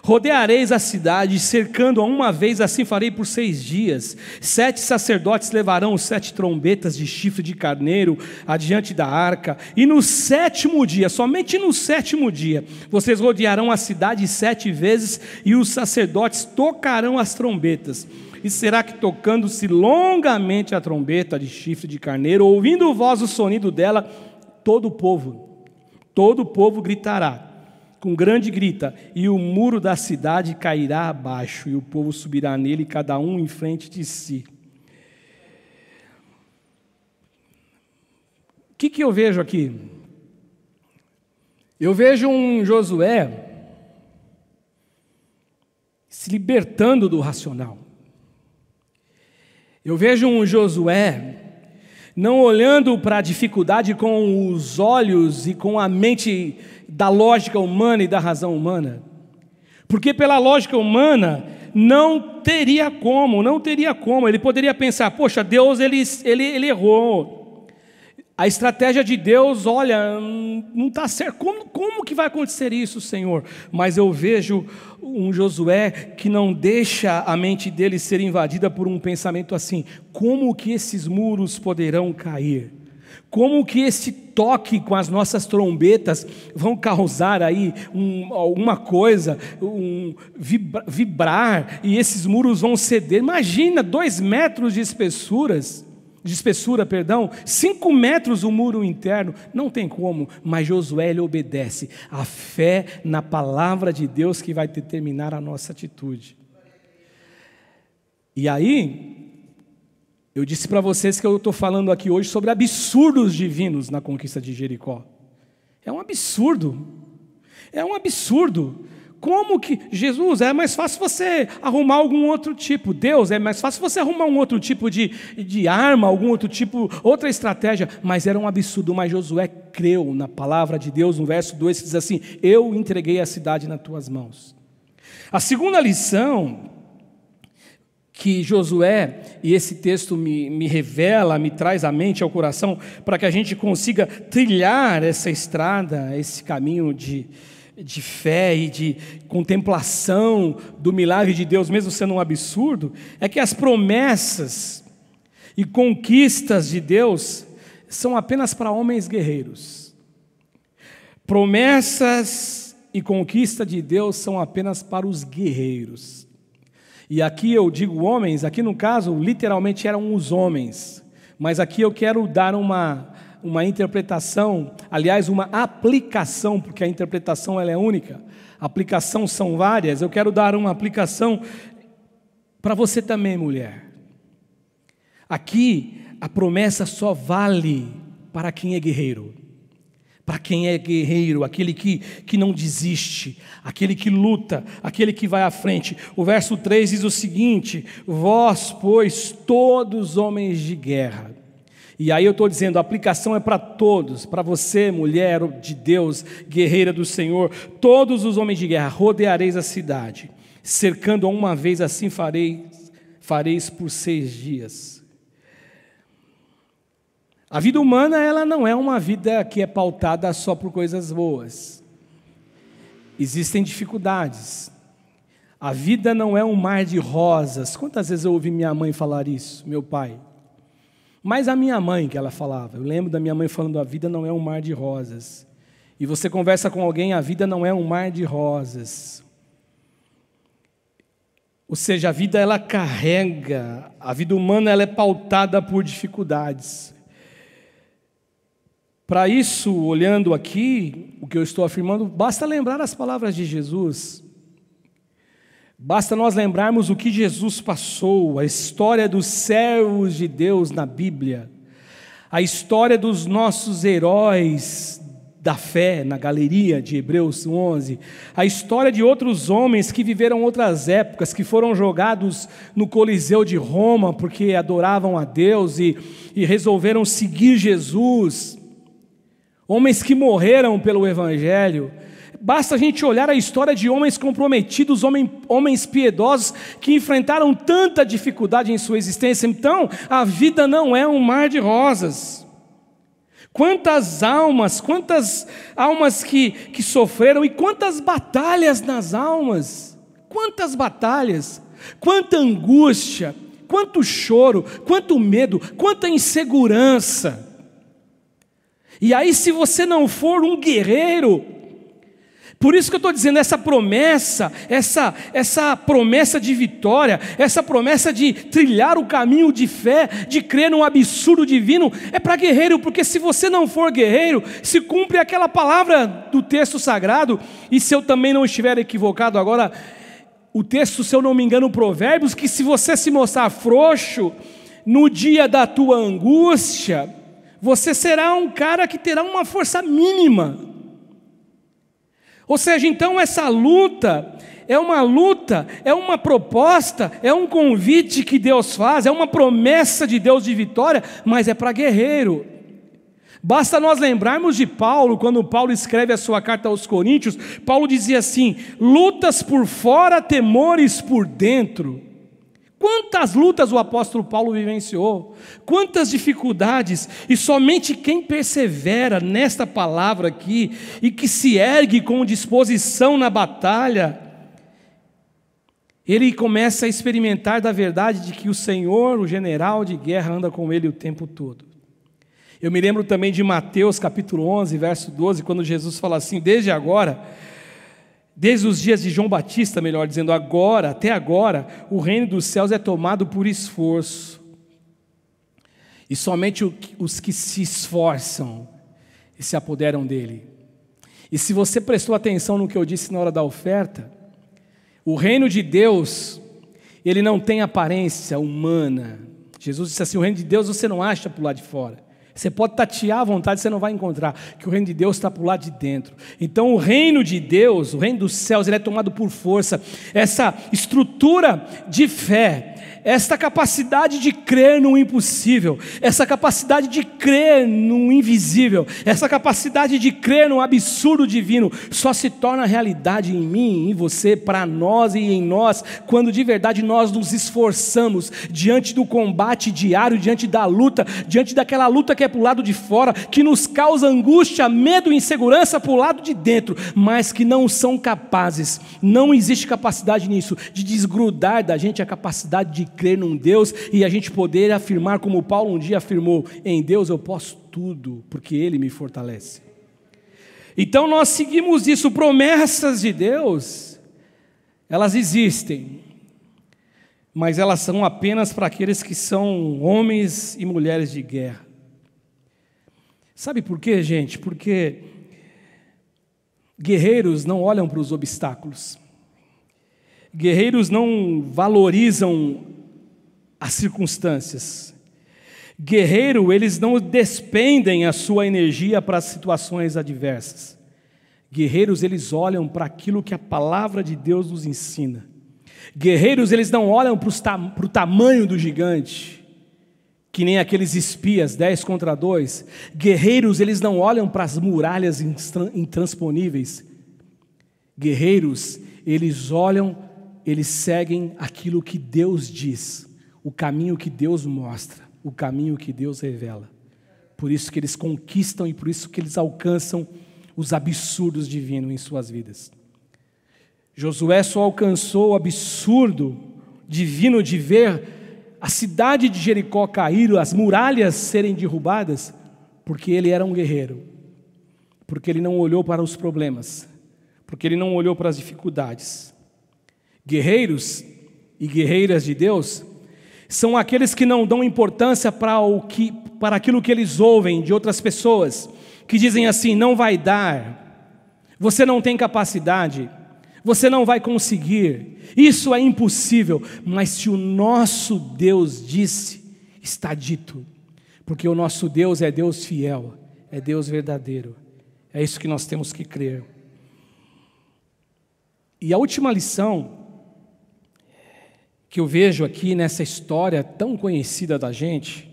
rodeareis a cidade, cercando-a uma vez, assim farei por 6 dias. 7 sacerdotes levarão 7 trombetas de chifre de carneiro adiante da arca, e no 7º dia, somente no 7º dia, vocês rodearão a cidade 7 vezes, e os sacerdotes tocarão as trombetas. E será que, tocando-se longamente a trombeta de chifre de carneiro, ouvindo vós o sonido dela, todo o povo gritará com grande grita, e o muro da cidade cairá abaixo, e o povo subirá nele, cada um em frente de si. O que eu vejo aqui? Eu vejo um Josué se libertando do racional. Eu vejo um Josué não olhando para a dificuldade com os olhos e com a mente da lógica humana e da razão humana. Porque pela lógica humana não teria como. Ele poderia pensar: poxa, Deus ele errou. A estratégia de Deus, olha, não está certo. Como que vai acontecer isso, Senhor? Mas eu vejo um Josué que não deixa a mente dele ser invadida por um pensamento assim: como que esses muros poderão cair? Como que esse toque com as nossas trombetas vão causar aí alguma coisa, vibrar, e esses muros vão ceder. Imagina, 2 metros de espessura, 5 metros o muro interno, não tem como, mas Josué ele obedece. A fé na palavra de Deus que vai determinar a nossa atitude. E aí, eu disse para vocês que eu estou falando aqui hoje sobre absurdos divinos na conquista de Jericó. É um absurdo. Como que, Jesus, é mais fácil você arrumar algum outro tipo, Deus, é mais fácil você arrumar um outro tipo de arma, algum outro tipo, outra estratégia, mas era um absurdo. Mas Josué creu na palavra de Deus, no verso 2, que diz assim: eu entreguei a cidade nas tuas mãos. A segunda lição que Josué, e esse texto me revela, me traz à mente, ao coração, para que a gente consiga trilhar essa estrada, esse caminho de fé e de contemplação do milagre de Deus, mesmo sendo um absurdo, é que as promessas e conquistas de Deus são apenas para homens guerreiros. Promessas e conquista de Deus são apenas para os guerreiros. E aqui eu digo homens, aqui no caso literalmente eram os homens, mas aqui eu quero dar uma interpretação, aliás uma aplicação, porque a interpretação ela é única, a aplicação são várias. Eu quero dar uma aplicação para você também, mulher. Aqui a promessa só vale para quem é guerreiro. Para quem é guerreiro, aquele que não desiste, aquele que luta, aquele que vai à frente. O verso 3 diz o seguinte: vós, pois, todos homens de guerra. E aí eu estou dizendo, a aplicação é para todos, para você, mulher de Deus, guerreira do Senhor, todos os homens de guerra, rodeareis a cidade, cercando-a uma vez, assim fareis por 6 dias. A vida humana, ela não é uma vida que é pautada só por coisas boas. Existem dificuldades. A vida não é um mar de rosas. Quantas vezes eu ouvi minha mãe falar isso, meu pai? Mas a minha mãe que ela falava. Eu lembro da minha mãe falando: a vida não é um mar de rosas. E você conversa com alguém, a vida não é um mar de rosas. Ou seja, a vida ela carrega, a vida humana ela é pautada por dificuldades. Para isso, olhando aqui, o que eu estou afirmando, basta lembrar as palavras de Jesus. Basta nós lembrarmos o que Jesus passou, a história dos servos de Deus na Bíblia, a história dos nossos heróis da fé na galeria de Hebreus 11, a história de outros homens que viveram outras épocas, que foram jogados no Coliseu de Roma porque adoravam a Deus e resolveram seguir Jesus. Homens que morreram pelo Evangelho. Basta a gente olhar a história de homens comprometidos, homens piedosos, que enfrentaram tanta dificuldade em sua existência. Então, a vida não é um mar de rosas. Quantas almas que sofreram, e quantas batalhas nas almas, quantas batalhas, quanta angústia, quanto choro, quanto medo, quanta insegurança. E aí, se você não for um guerreiro, por isso que eu estou dizendo, essa promessa de vitória, essa promessa de trilhar o caminho de fé, de crer num absurdo divino, é para guerreiro, porque se você não for guerreiro, se cumpre aquela palavra do texto sagrado, e se eu também não estiver equivocado agora, o texto, se eu não me engano, Provérbios, que se você se mostrar frouxo no dia da tua angústia, você será um cara que terá uma força mínima. Ou seja, então essa luta, é uma proposta, é um convite que Deus faz, é uma promessa de Deus de vitória, mas é para guerreiro. Basta nós lembrarmos de Paulo, quando Paulo escreve a sua carta aos Coríntios, Paulo dizia assim: lutas por fora, temores por dentro. Quantas lutas o apóstolo Paulo vivenciou, quantas dificuldades, e somente quem persevera nesta palavra aqui, e que se ergue com disposição na batalha, ele começa a experimentar da verdade de que o Senhor, o general de guerra, anda com ele o tempo todo. Eu me lembro também de Mateus capítulo 11, verso 12, quando Jesus fala assim: desde agora, desde os dias de João Batista, melhor dizendo, agora, até agora, o reino dos céus é tomado por esforço. E somente os que se esforçam se apoderam dele. E se você prestou atenção no que eu disse na hora da oferta, o reino de Deus, ele não tem aparência humana. Jesus disse assim: o reino de Deus você não acha por lá de fora. Você pode tatear à vontade, você não vai encontrar, que o reino de Deus está por lá de dentro. Então o reino de Deus, o reino dos céus, ele é tomado por força. Essa estrutura de fé, esta capacidade de crer no impossível, essa capacidade de crer no invisível, essa capacidade de crer no absurdo divino, só se torna realidade em mim, em você, para nós e em nós, quando de verdade nós nos esforçamos diante do combate diário, diante da luta, diante daquela luta que é para o lado de fora, que nos causa angústia, medo e insegurança para o lado de dentro, mas que não são capazes, não existe capacidade nisso, de desgrudar da gente a capacidade de crer num Deus e a gente poder afirmar, como Paulo um dia afirmou: em Deus eu posso tudo, porque Ele me fortalece. Então nós seguimos isso. Promessas de Deus, elas existem, mas elas são apenas para aqueles que são homens e mulheres de guerra. Sabe por quê, gente? Porque guerreiros não olham para os obstáculos, guerreiros não valorizam as circunstâncias, eles não despendem a sua energia para as situações adversas. Guerreiros, eles olham para aquilo que a palavra de Deus nos ensina. Guerreiros, eles não olham para o tamanho do gigante, que nem aqueles espias, 10 contra 2. Guerreiros, eles não olham para as muralhas intransponíveis. Guerreiros, eles olham, eles seguem aquilo que Deus diz, o caminho que Deus mostra, o caminho que Deus revela. Por isso que eles conquistam e por isso que eles alcançam os absurdos divinos em suas vidas. Josué só alcançou o absurdo divino de ver a cidade de Jericó cair, as muralhas serem derrubadas, porque ele era um guerreiro, porque ele não olhou para os problemas, porque ele não olhou para as dificuldades. Guerreiros e guerreiras de Deus são aqueles que não dão importância para aquilo que eles ouvem de outras pessoas, que dizem assim: não vai dar, você não tem capacidade, você não vai conseguir, isso é impossível. Mas se o nosso Deus disse, está dito, porque o nosso Deus é Deus fiel, é Deus verdadeiro. É isso que nós temos que crer. E a última lição que eu vejo aqui nessa história tão conhecida da gente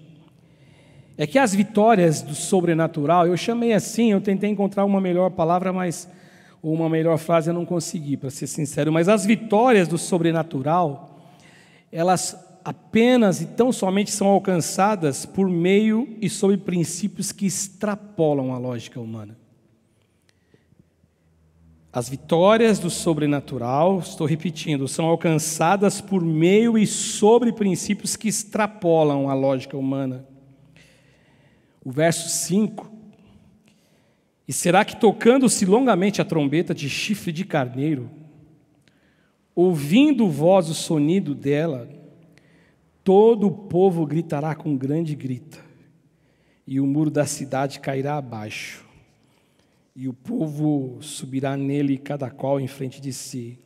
é que as vitórias do sobrenatural, eu chamei assim, eu tentei encontrar uma melhor palavra, mas uma melhor frase eu não consegui, para ser sincero, mas as vitórias do sobrenatural, elas apenas e tão somente são alcançadas por meio e sob princípios que extrapolam a lógica humana. As vitórias do sobrenatural, estou repetindo, são alcançadas por meio e sobre princípios que extrapolam a lógica humana. O verso 5: e será que, tocando-se longamente a trombeta de chifre de carneiro, ouvindo voz o sonido dela, todo o povo gritará com grande grita, e o muro da cidade cairá abaixo, e o povo subirá nele, cada qual em frente de si.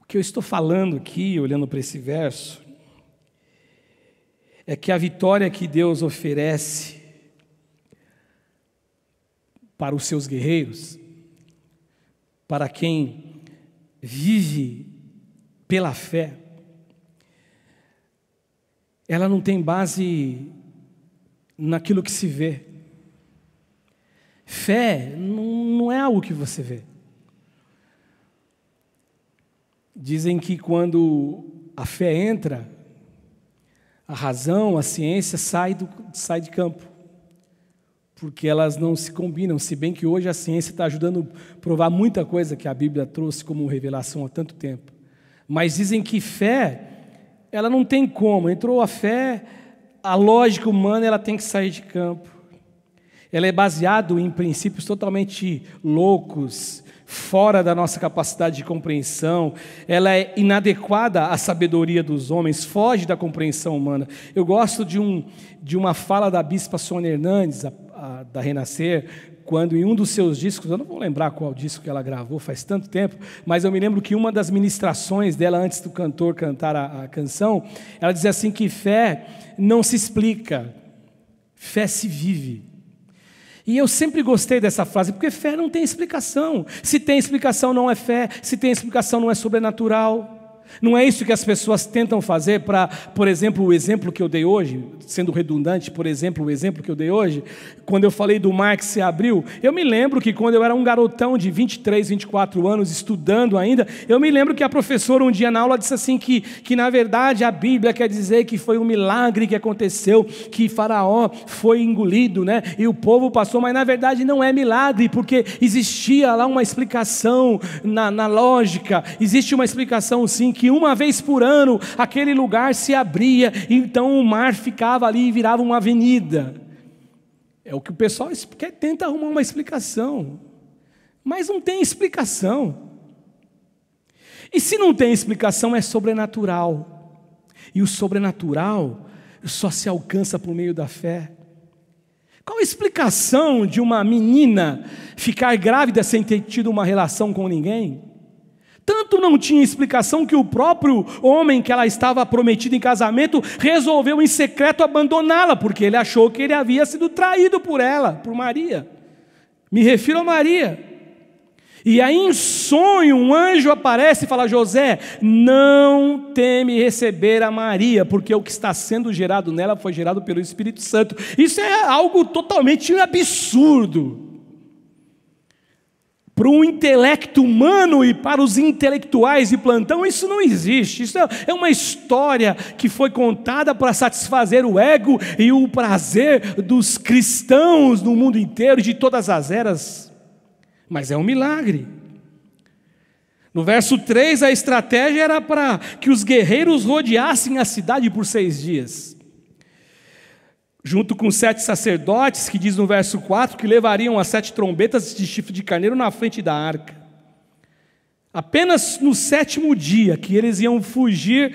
O que eu estou falando aqui, olhando para esse verso, é que a vitória que Deus oferece para os seus guerreiros, para quem vive pela fé, ela não tem base naquilo que se vê. Fé não é algo que você vê. Dizem que quando a fé entra, a razão, a ciência sai de campo, porque elas não se combinam, se bem que hoje a ciência está ajudando a provar muita coisa que a Bíblia trouxe como revelação há tanto tempo. Mas dizem que fé, ela não tem como. Entrou a fé, a lógica humana ela tem que sair de campo. Ela é baseada em princípios totalmente loucos, fora da nossa capacidade de compreensão. Ela é inadequada à sabedoria dos homens, foge da compreensão humana. Eu gosto de uma fala da bispa Sônia Hernandes, da Renascer, quando em um dos seus discos, eu não vou lembrar qual disco que ela gravou, faz tanto tempo, mas eu me lembro que uma das ministrações dela, antes do cantor cantar a canção, ela dizia assim que fé não se explica, fé se vive. E eu sempre gostei dessa frase, porque fé não tem explicação. Se tem explicação, não é fé. Se tem explicação, não é sobrenatural. Não é isso que as pessoas tentam fazer para, por exemplo, o exemplo que eu dei hoje, sendo redundante, por exemplo, o exemplo que eu dei hoje, quando eu falei do mar que se abriu, eu me lembro que quando eu era um garotão de 23, 24 anos, estudando ainda, eu me lembro que a professora um dia na aula disse assim que na verdade a Bíblia quer dizer que foi um milagre que aconteceu, que Faraó foi engolido, né? E o povo passou, mas na verdade não é milagre, porque existia lá uma explicação na lógica, existe uma explicação sim, que uma vez por ano aquele lugar se abria, então o mar ficava ali e virava uma avenida. É o que o pessoal tenta arrumar uma explicação, mas não tem explicação. E se não tem explicação, é sobrenatural. E o sobrenatural só se alcança por meio da fé. Qual a explicação de uma menina ficar grávida sem ter tido uma relação com ninguém? Tanto não tinha explicação que o próprio homem que ela estava prometida em casamento resolveu em secreto abandoná-la, porque ele achou que ele havia sido traído por ela, por Maria. Me refiro a Maria. E aí em sonho um anjo aparece e fala: José, não teme receber a Maria, porque o que está sendo gerado nela foi gerado pelo Espírito Santo. Isso é algo totalmente absurdo. Para um intelecto humano e para os intelectuais de plantão, isso não existe. Isso é uma história que foi contada para satisfazer o ego e o prazer dos cristãos no mundo inteiro, de todas as eras. Mas é um milagre. No verso 3, a estratégia era para que os guerreiros rodeassem a cidade por 6 dias. Junto com 7 sacerdotes, que diz no verso 4, que levariam as 7 trombetas de chifre de carneiro na frente da arca. Apenas no 7º dia que eles iam fugir,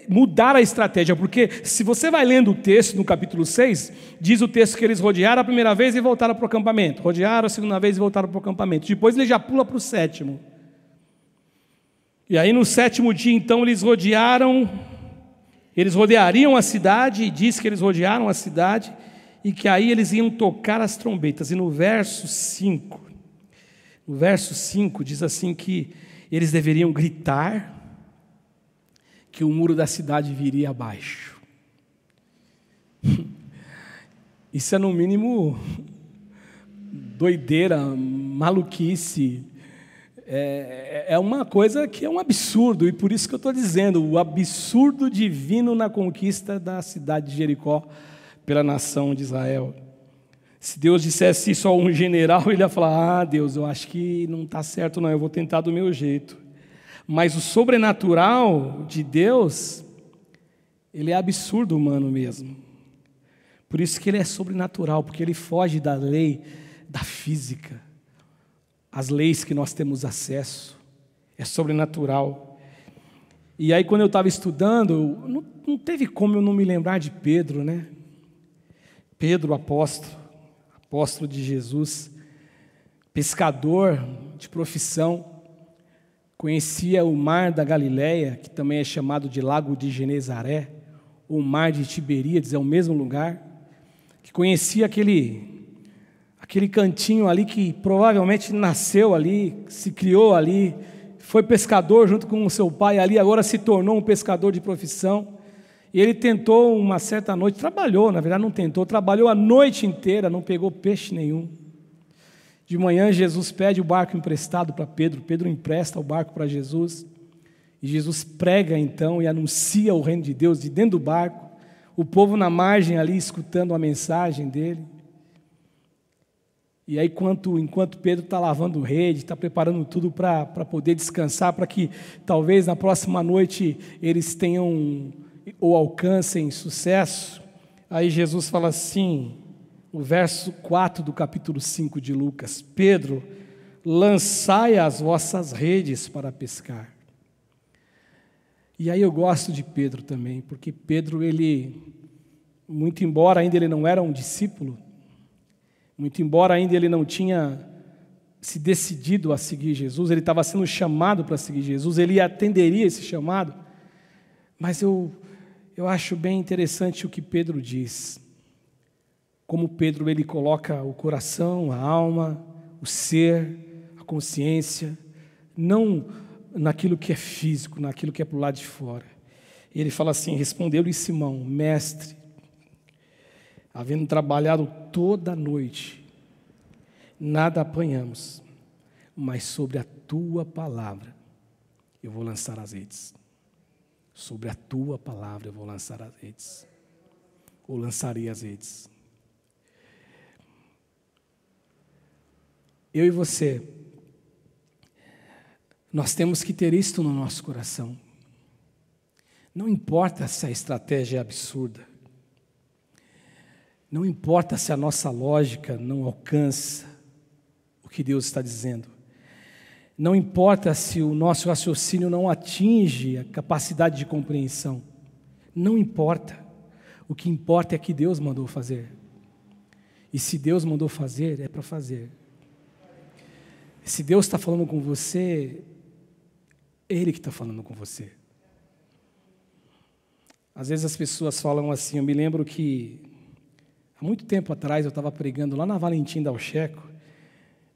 mudar a estratégia, porque se você vai lendo o texto no capítulo 6, diz o texto que eles rodearam a primeira vez e voltaram para o acampamento, rodearam a segunda vez e voltaram para o acampamento, depois ele já pula para o 7º. E aí no 7º dia então eles rodeariam a cidade, e diz que eles rodearam a cidade, e que aí eles iam tocar as trombetas. E no verso 5 diz assim que eles deveriam gritar que o muro da cidade viria abaixo. Isso é no mínimo doideira, maluquice. É uma coisa que é um absurdo, e por isso que eu estou dizendo, o absurdo divino na conquista da cidade de Jericó pela nação de Israel. Se Deus dissesse isso a um general, ele ia falar: Deus, eu acho que não está certo não, eu vou tentar do meu jeito. Mas o sobrenatural de Deus, ele é absurdo humano mesmo. Por isso que ele é sobrenatural, porque ele foge da lei da física, as leis que nós temos acesso, é sobrenatural. E aí quando eu estava estudando, não teve como eu não me lembrar de Pedro, né? Pedro, apóstolo de Jesus, pescador de profissão, conhecia o mar da Galileia, que também é chamado de Lago de Genezaré, ou mar de Tiberíades, é o mesmo lugar, que conhecia aquele cantinho ali que provavelmente nasceu ali, se criou ali, foi pescador junto com o seu pai ali, agora se tornou um pescador de profissão. E ele tentou uma certa noite, trabalhou a noite inteira, não pegou peixe nenhum. De manhã Jesus pede o barco emprestado para Pedro, Pedro empresta o barco para Jesus, e Jesus prega então e anuncia o reino de Deus de dentro do barco, o povo na margem ali escutando a mensagem dele. E aí, enquanto Pedro está lavando rede, está preparando tudo para poder descansar, para que talvez na próxima noite eles tenham ou alcancem sucesso, Aí Jesus fala assim, o verso 4 do capítulo 5 de Lucas: Pedro, lançai as vossas redes para pescar. E aí eu gosto de Pedro também, porque Pedro, ele, muito embora ainda ele não era um discípulo, muito embora ainda ele não tinha se decidido a seguir Jesus, ele estava sendo chamado para seguir Jesus, ele atenderia esse chamado, mas eu acho bem interessante o que Pedro diz, como Pedro ele coloca o coração, a alma, o ser, a consciência, não naquilo que é físico, naquilo que é para o lado de fora. E ele fala assim: respondeu-lhe Simão, mestre, havendo trabalhado toda a noite, nada apanhamos, mas sobre a tua palavra eu vou lançar as redes. Sobre a tua palavra eu vou lançar as redes. Ou lançarei as redes. Eu e você, nós temos que ter isto no nosso coração. Não importa se a estratégia é absurda. Não importa se a nossa lógica não alcança o que Deus está dizendo. Não importa se o nosso raciocínio não atinge a capacidade de compreensão. Não importa. O que importa é que Deus mandou fazer. E se Deus mandou fazer, é para fazer. Se Deus está falando com você, é Ele que está falando com você. Às vezes as pessoas falam assim, eu me lembro que há muito tempo atrás eu estava pregando lá na Valentim Dal Checo,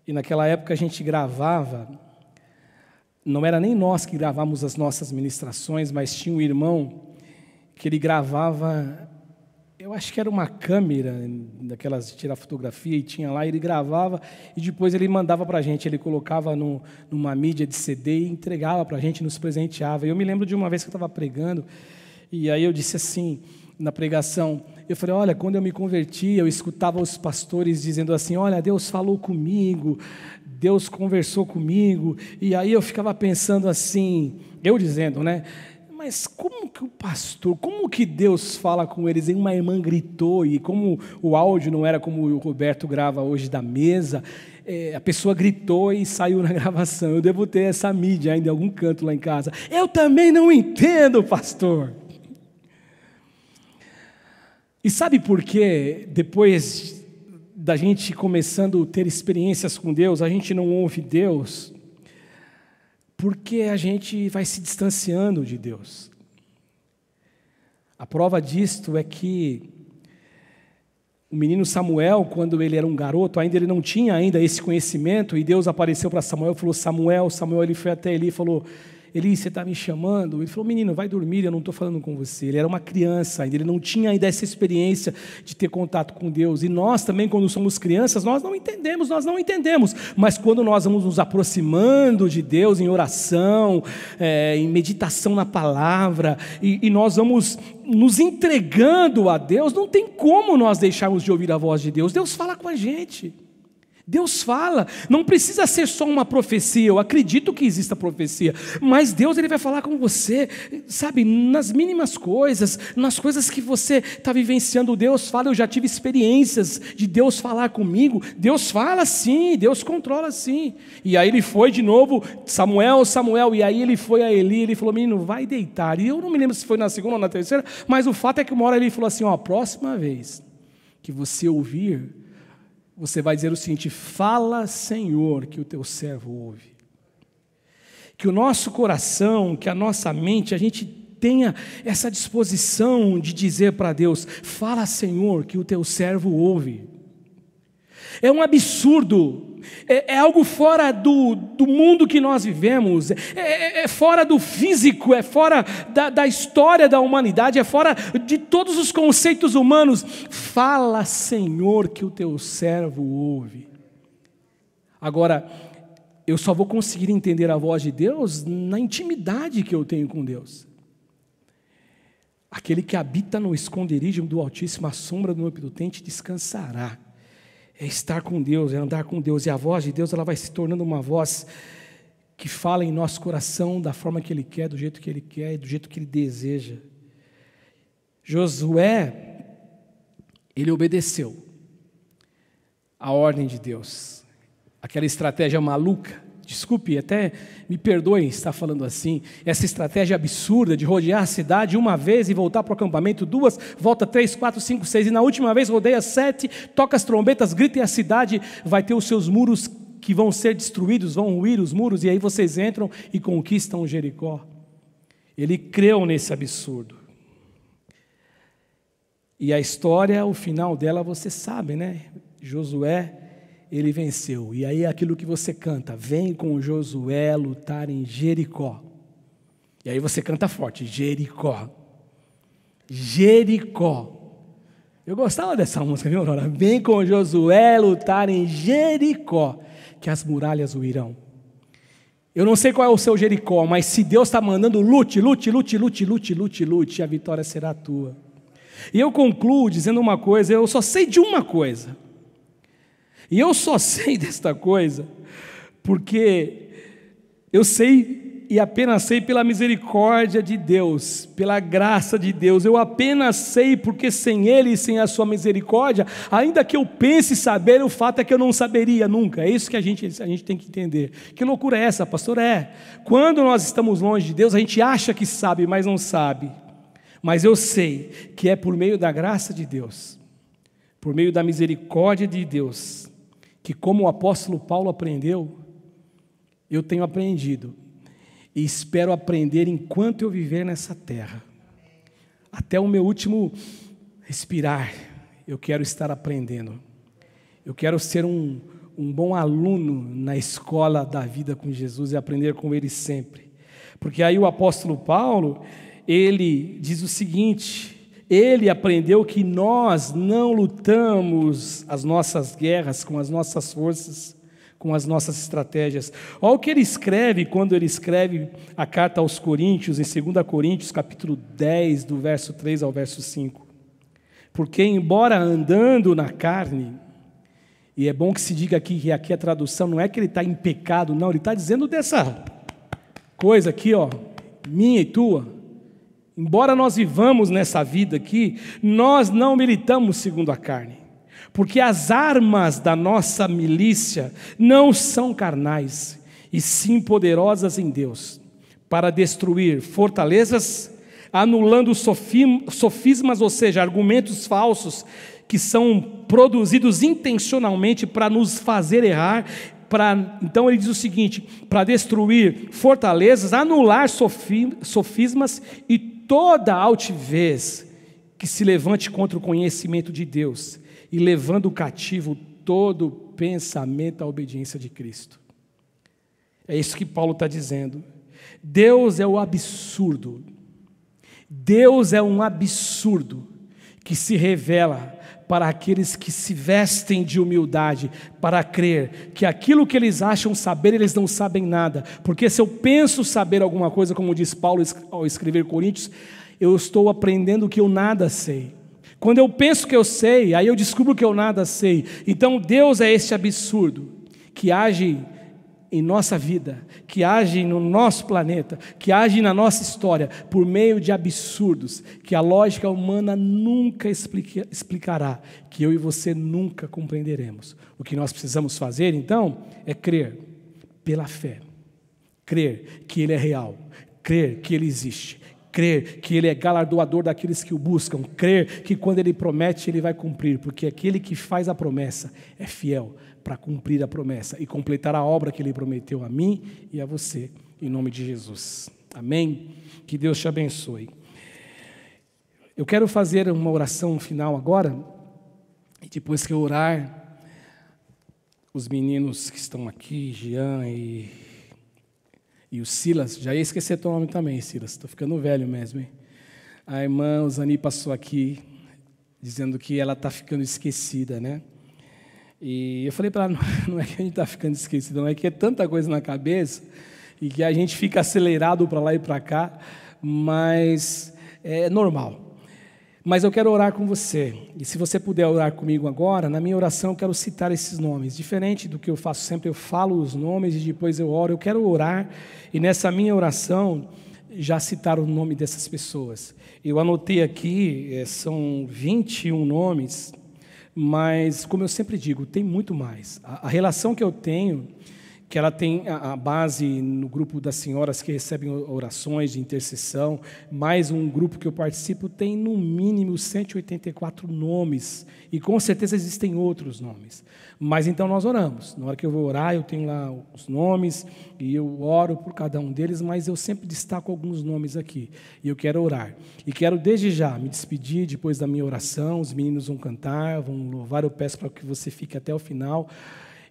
e naquela época a gente gravava, não era nem nós que gravávamos as nossas ministrações, mas tinha um irmão que ele gravava, eu acho que era uma câmera, daquelas de tirar fotografia, e tinha lá, ele gravava, e depois ele mandava para a gente, ele colocava numa mídia de CD e entregava para a gente, nos presenteava. Eu me lembro de uma vez que eu estava pregando, e aí eu disse assim, na pregação, eu falei, olha, quando eu me converti, eu escutava os pastores dizendo assim, olha, Deus falou comigo, Deus conversou comigo, e aí eu ficava pensando assim, eu dizendo, né, mas como que o pastor, como que Deus fala com eles? E uma irmã gritou, e como o áudio não era como o Roberto grava hoje da mesa, a pessoa gritou e saiu na gravação. Eu devo ter essa mídia ainda em algum canto lá em casa. Eu também não entendo, pastor. E sabe por quê? Depois da gente começando a ter experiências com Deus, a gente não ouve Deus, porque a gente vai se distanciando de Deus. A prova disto é que o menino Samuel, quando ele era um garoto, ainda ele não tinha ainda esse conhecimento, e Deus apareceu para Samuel e falou, Samuel, ele foi até Eli e falou, Eli, você está me chamando? Ele falou, menino, vai dormir, eu não estou falando com você. Ele era uma criança ainda, ele não tinha ainda essa experiência de ter contato com Deus. E nós também, quando somos crianças, nós não entendemos. Mas quando nós vamos nos aproximando de Deus em oração, em meditação na palavra, e nós vamos nos entregando a Deus, não tem como nós deixarmos de ouvir a voz de Deus. Deus fala com a gente. Deus fala, não precisa ser só uma profecia, eu acredito que exista profecia, mas Deus ele vai falar com você, sabe, nas mínimas coisas, nas coisas que você está vivenciando. Deus fala, eu já tive experiências de Deus falar comigo. Deus fala sim, Deus controla sim. E aí ele foi de novo, Samuel, e aí ele foi a Eli, ele falou, menino, vai deitar. E eu não me lembro se foi na segunda ou na terceira, mas o fato é que uma hora ele falou assim, a próxima vez que você ouvir, você vai dizer o seguinte, fala, Senhor, que o teu servo ouve. Que o nosso coração, que a nossa mente, a gente tenha essa disposição de dizer para Deus, fala, Senhor, que o teu servo ouve. É um absurdo, é algo fora do mundo que nós vivemos, é fora do físico, é fora da história da humanidade, é fora de todos os conceitos humanos. Fala, Senhor, que o teu servo ouve. Agora, eu só vou conseguir entender a voz de Deus na intimidade que eu tenho com Deus. Aquele que habita no esconderijo do Altíssimo, à sombra do Onipotente, descansará. É estar com Deus, é andar com Deus. E a voz de Deus ela vai se tornando uma voz que fala em nosso coração da forma que Ele quer, do jeito que Ele quer e do jeito que Ele deseja. Josué, ele obedeceu a ordem de Deus. Aquela estratégia maluca, desculpe, até me perdoem estar falando assim, essa estratégia absurda de rodear a cidade uma vez e voltar para o acampamento, duas, volta 3, 4, 5, 6, e na última vez rodeia 7, toca as trombetas, grita e a cidade vai ter os seus muros que vão ser destruídos, vão ruir os muros, e aí vocês entram e conquistam Jericó. Ele creu nesse absurdo. E a história, o final dela, você sabe, né? Josué, ele venceu. E aí é aquilo que você canta: vem com Josué lutar em Jericó. E aí você canta forte: Jericó. Jericó. Eu gostava dessa música, viu, Aurora? Vem com Josué lutar em Jericó, que as muralhas o irão. Eu não sei qual é o seu Jericó, mas se Deus está mandando lute, lute, lute, lute, lute, lute, lute, a vitória será tua. E eu concluo dizendo uma coisa: eu só sei de uma coisa. E eu só sei desta coisa porque eu sei e apenas sei pela misericórdia de Deus, pela graça de Deus. Eu apenas sei porque sem Ele e sem a sua misericórdia, ainda que eu pense saber, o fato é que eu não saberia nunca. É isso que a gente tem que entender. Que loucura é essa, pastor? Quando nós estamos longe de Deus, a gente acha que sabe, mas não sabe. Mas eu sei que é por meio da graça de Deus, por meio da misericórdia de Deus, que como o apóstolo Paulo aprendeu, eu tenho aprendido e espero aprender enquanto eu viver nessa terra. Até o meu último respirar, eu quero estar aprendendo. Eu quero ser um bom aluno na escola da vida com Jesus e aprender com Ele sempre. Porque aí o apóstolo Paulo, ele diz o seguinte: ele aprendeu que nós não lutamos as nossas guerras com as nossas forças, com as nossas estratégias. Olha o que ele escreve quando ele escreve a carta aos Coríntios, em 2 Coríntios, capítulo 10, do verso 3 ao verso 5. Porque embora andando na carne, e é bom que se diga aqui, que aqui a tradução não é que ele está em pecado, não, ele está dizendo dessa coisa aqui, ó, minha e tua. Embora nós vivamos nessa vida aqui, nós não militamos segundo a carne, porque as armas da nossa milícia não são carnais, e sim poderosas em Deus, para destruir fortalezas, anulando sofismas, ou seja, argumentos falsos, que são produzidos intencionalmente para nos fazer errar. Então ele diz o seguinte: para destruir fortalezas, anular sofismas e toda altivez que se levante contra o conhecimento de Deus, e levando cativo todo pensamento à obediência de Cristo. É isso que Paulo está dizendo. Deus é o absurdo. Deus é um absurdo que se revela para aqueles que se vestem de humildade, para crer que aquilo que eles acham saber, eles não sabem nada. Porque se eu penso saber alguma coisa, como diz Paulo ao escrever Coríntios, eu estou aprendendo que eu nada sei. Quando eu penso que eu sei, aí eu descubro que eu nada sei. Então Deus é esse absurdo que age em nossa vida, que age no nosso planeta, que age na nossa história, por meio de absurdos, que a lógica humana nunca explicará, que eu e você nunca compreenderemos. O que nós precisamos fazer, então, é crer pela fé, crer que Ele é real, crer que Ele existe, crer que Ele é galardoador daqueles que o buscam, crer que quando Ele promete, Ele vai cumprir, porque aquele que faz a promessa é fiel para cumprir a promessa e completar a obra que Ele prometeu a mim e a você, em nome de Jesus. Amém? Que Deus te abençoe. Eu quero fazer uma oração final agora, e depois que eu orar, os meninos que estão aqui, Jean e o Silas, já ia esquecer teu nome também, Silas, estou ficando velho mesmo, hein? A irmã Osani passou aqui, dizendo que ela está ficando esquecida, né? E eu falei para ela, não é que a gente está ficando esquecido, não é que é tanta coisa na cabeça e que a gente fica acelerado para lá e para cá, mas é normal. Mas eu quero orar com você, e se você puder orar comigo agora, na minha oração eu quero citar esses nomes. Diferente do que eu faço sempre, eu falo os nomes e depois eu oro. Eu quero orar, e nessa minha oração já citar o nome dessas pessoas. Eu anotei aqui, são 21 nomes, mas, como eu sempre digo, tem muito mais. A relação que eu tenho, que ela tem a base no grupo das senhoras que recebem orações de intercessão, mais um grupo que eu participo, tem no mínimo 184 nomes, e com certeza existem outros nomes. Mas então nós oramos. Na hora que eu vou orar, eu tenho lá os nomes, e eu oro por cada um deles, mas eu sempre destaco alguns nomes aqui, e eu quero orar. E quero desde já me despedir depois da minha oração, os meninos vão cantar, vão louvar, eu peço para que você fique até o final,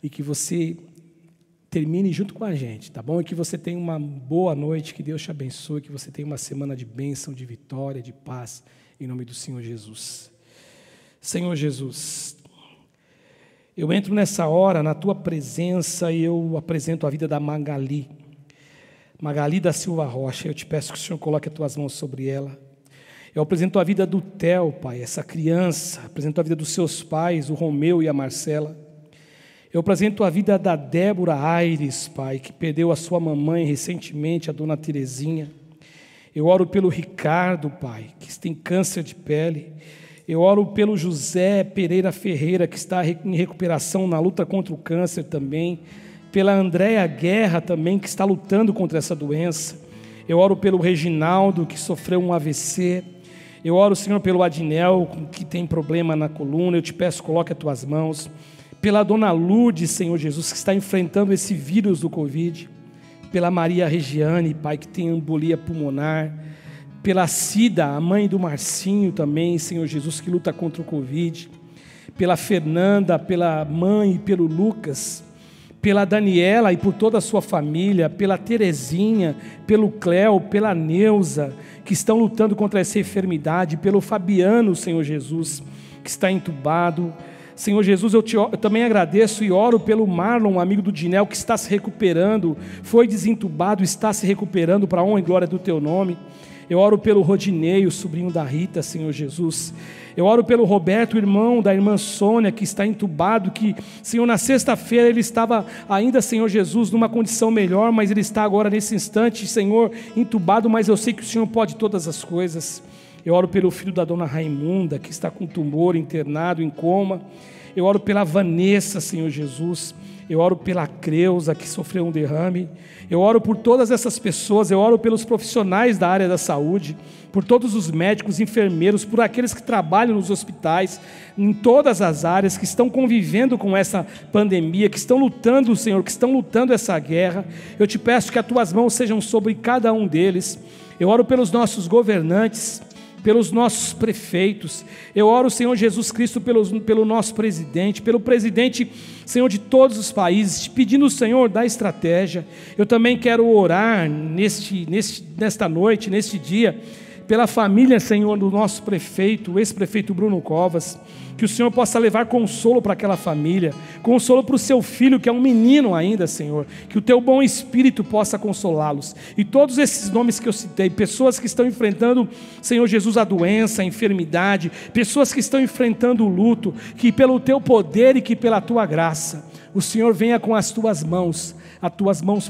e que você termine junto com a gente, tá bom? E que você tenha uma boa noite, que Deus te abençoe, que você tenha uma semana de bênção, de vitória, de paz, em nome do Senhor Jesus. Senhor Jesus, eu entro nessa hora na Tua presença e eu apresento a vida da Magali da Silva Rocha. Eu te peço que o Senhor coloque as Tuas mãos sobre ela. Eu apresento a vida do Theo, Pai, essa criança, apresento a vida dos seus pais, o Romeu e a Marcela. Eu apresento a vida da Débora Aires, Pai, que perdeu a sua mamãe recentemente, a dona Terezinha. Eu oro pelo Ricardo, Pai, que tem câncer de pele. Eu oro pelo José Pereira Ferreira, que está em recuperação na luta contra o câncer também. Pela Andréa Guerra também, que está lutando contra essa doença. Eu oro pelo Reginaldo, que sofreu um AVC. Eu oro, Senhor, pelo Adinel, que tem problema na coluna. Eu te peço, coloque as tuas mãos. Pela dona Lourdes, Senhor Jesus, que está enfrentando esse vírus do Covid, pela Maria Regiane, Pai, que tem embolia pulmonar, pela Cida, a mãe do Marcinho também, Senhor Jesus, que luta contra o Covid, pela Fernanda, pela mãe e pelo Lucas, pela Daniela e por toda a sua família, pela Terezinha, pelo Cléo, pela Neuza, que estão lutando contra essa enfermidade, pelo Fabiano, Senhor Jesus, que está entubado. Senhor Jesus, eu também agradeço e oro pelo Marlon, amigo do Dinel, que está se recuperando, foi desentubado, está se recuperando para a honra e glória do Teu nome. Eu oro pelo Rodinei, o sobrinho da Rita, Senhor Jesus. Eu oro pelo Roberto, irmão da irmã Sônia, que está entubado, que, Senhor, na sexta-feira ele estava ainda, Senhor Jesus, numa condição melhor, mas ele está agora nesse instante, Senhor, entubado, mas eu sei que o Senhor pode todas as coisas. Eu oro pelo filho da dona Raimunda, que está com tumor, internado, em coma. Eu oro pela Vanessa, Senhor Jesus. Eu oro pela Creuza, que sofreu um derrame. Eu oro por todas essas pessoas. Eu oro pelos profissionais da área da saúde, por todos os médicos, enfermeiros, por aqueles que trabalham nos hospitais, em todas as áreas, que estão convivendo com essa pandemia, que estão lutando, Senhor, que estão lutando essa guerra. Eu te peço que as tuas mãos sejam sobre cada um deles. Eu oro pelos nossos governantes, pelos nossos prefeitos. Eu oro, Senhor Jesus Cristo, pelo nosso presidente, pelo presidente, Senhor, de todos os países, te pedindo, Senhor, da estratégia. Eu também quero orar nesta noite, neste dia, pela família, Senhor, do nosso prefeito, o ex-prefeito Bruno Covas, que o Senhor possa levar consolo para aquela família, consolo para o seu filho, que é um menino ainda, Senhor, que o teu bom Espírito possa consolá-los, e todos esses nomes que eu citei, pessoas que estão enfrentando, Senhor Jesus, a doença, a enfermidade, pessoas que estão enfrentando o luto, que pelo teu poder e que pela tua graça, o Senhor venha com as tuas mãos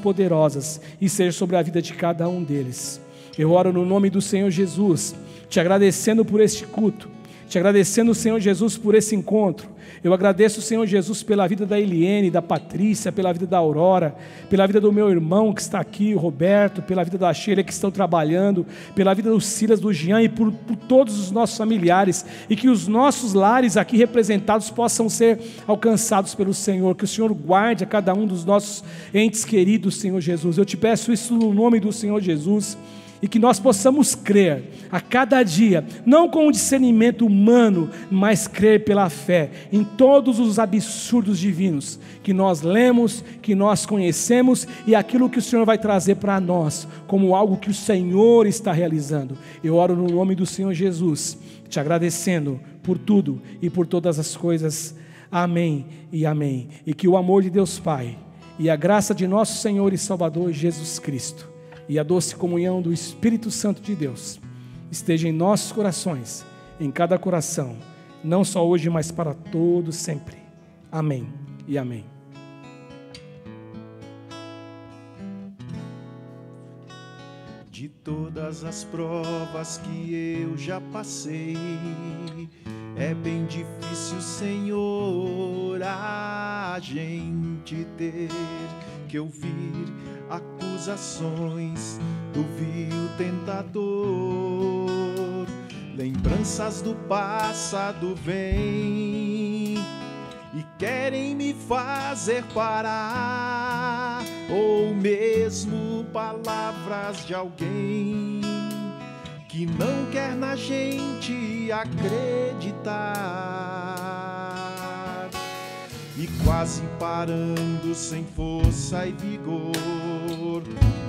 poderosas, e seja sobre a vida de cada um deles. Eu oro no nome do Senhor Jesus, te agradecendo por este culto, te agradecendo, Senhor Jesus, por esse encontro. Eu agradeço, Senhor Jesus, pela vida da Eliene, da Patrícia, pela vida da Aurora, pela vida do meu irmão que está aqui, o Roberto, pela vida da Sheila que estão trabalhando, pela vida do Silas, do Jean e por todos os nossos familiares, e que os nossos lares aqui representados possam ser alcançados pelo Senhor, que o Senhor guarde a cada um dos nossos entes queridos, Senhor Jesus. Eu te peço isso no nome do Senhor Jesus, e que nós possamos crer a cada dia, não com o discernimento humano, mas crer pela fé em todos os absurdos divinos que nós lemos, que nós conhecemos, e aquilo que o Senhor vai trazer para nós como algo que o Senhor está realizando. Eu oro no nome do Senhor Jesus, te agradecendo por tudo e por todas as coisas. Amém e amém. E que o amor de Deus Pai e a graça de nosso Senhor e Salvador Jesus Cristo e a doce comunhão do Espírito Santo de Deus esteja em nossos corações, em cada coração, não só hoje, mas para todos sempre. Amém e amém. De todas as provas que eu já passei, É bem difícil, Senhor, a gente ter que ouvir acusações do vil tentador. Lembranças do passado vêm e querem me fazer parar, ou mesmo palavras de alguém que não quer na gente acreditar. E quase parando sem força e vigor,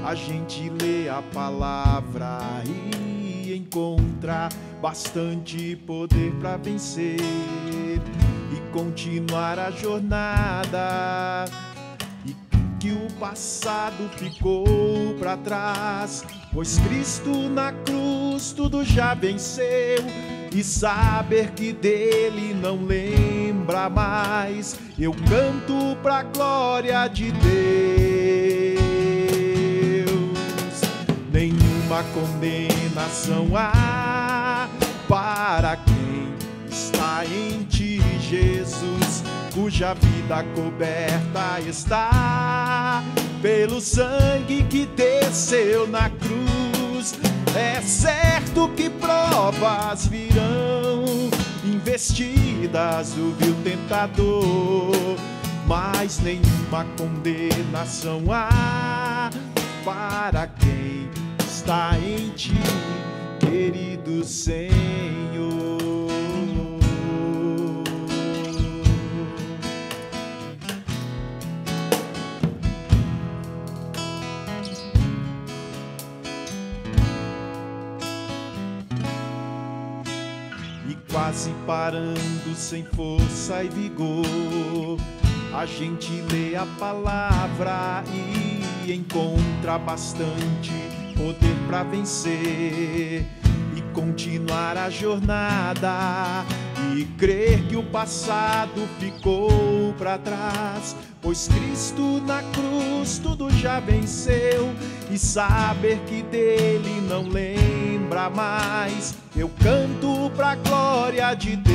a gente lê a palavra e encontra bastante poder para vencer e continuar a jornada. E que o passado ficou para trás, pois Cristo na cruz tudo já venceu. E saber que dele não lembra mais, eu canto pra glória de Deus. Nenhuma condenação há para quem está em ti, Jesus, cuja vida coberta está pelo sangue que desceu na cruz. É certo que provas virão, investidas do vil tentador, mas nenhuma condenação há para quem está em ti, querido Senhor. Quase parando sem força e vigor, a gente lê a palavra e encontra bastante poder para vencer e continuar a jornada. E crer que o passado ficou para trás, pois Cristo na cruz tudo já venceu. E saber que dele não lembra mais, eu canto pra glória de Deus.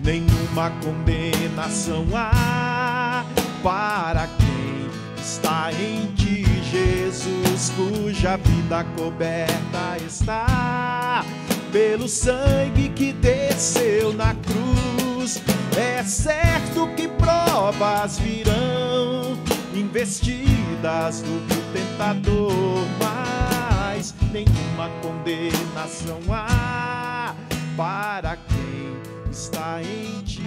Nenhuma condenação há para quem está em ti, Jesus, cuja vida coberta está pelo sangue que desceu na cruz. É certo que provas virão, investidas do vil tentador, mas nenhuma condenação há para quem está em ti.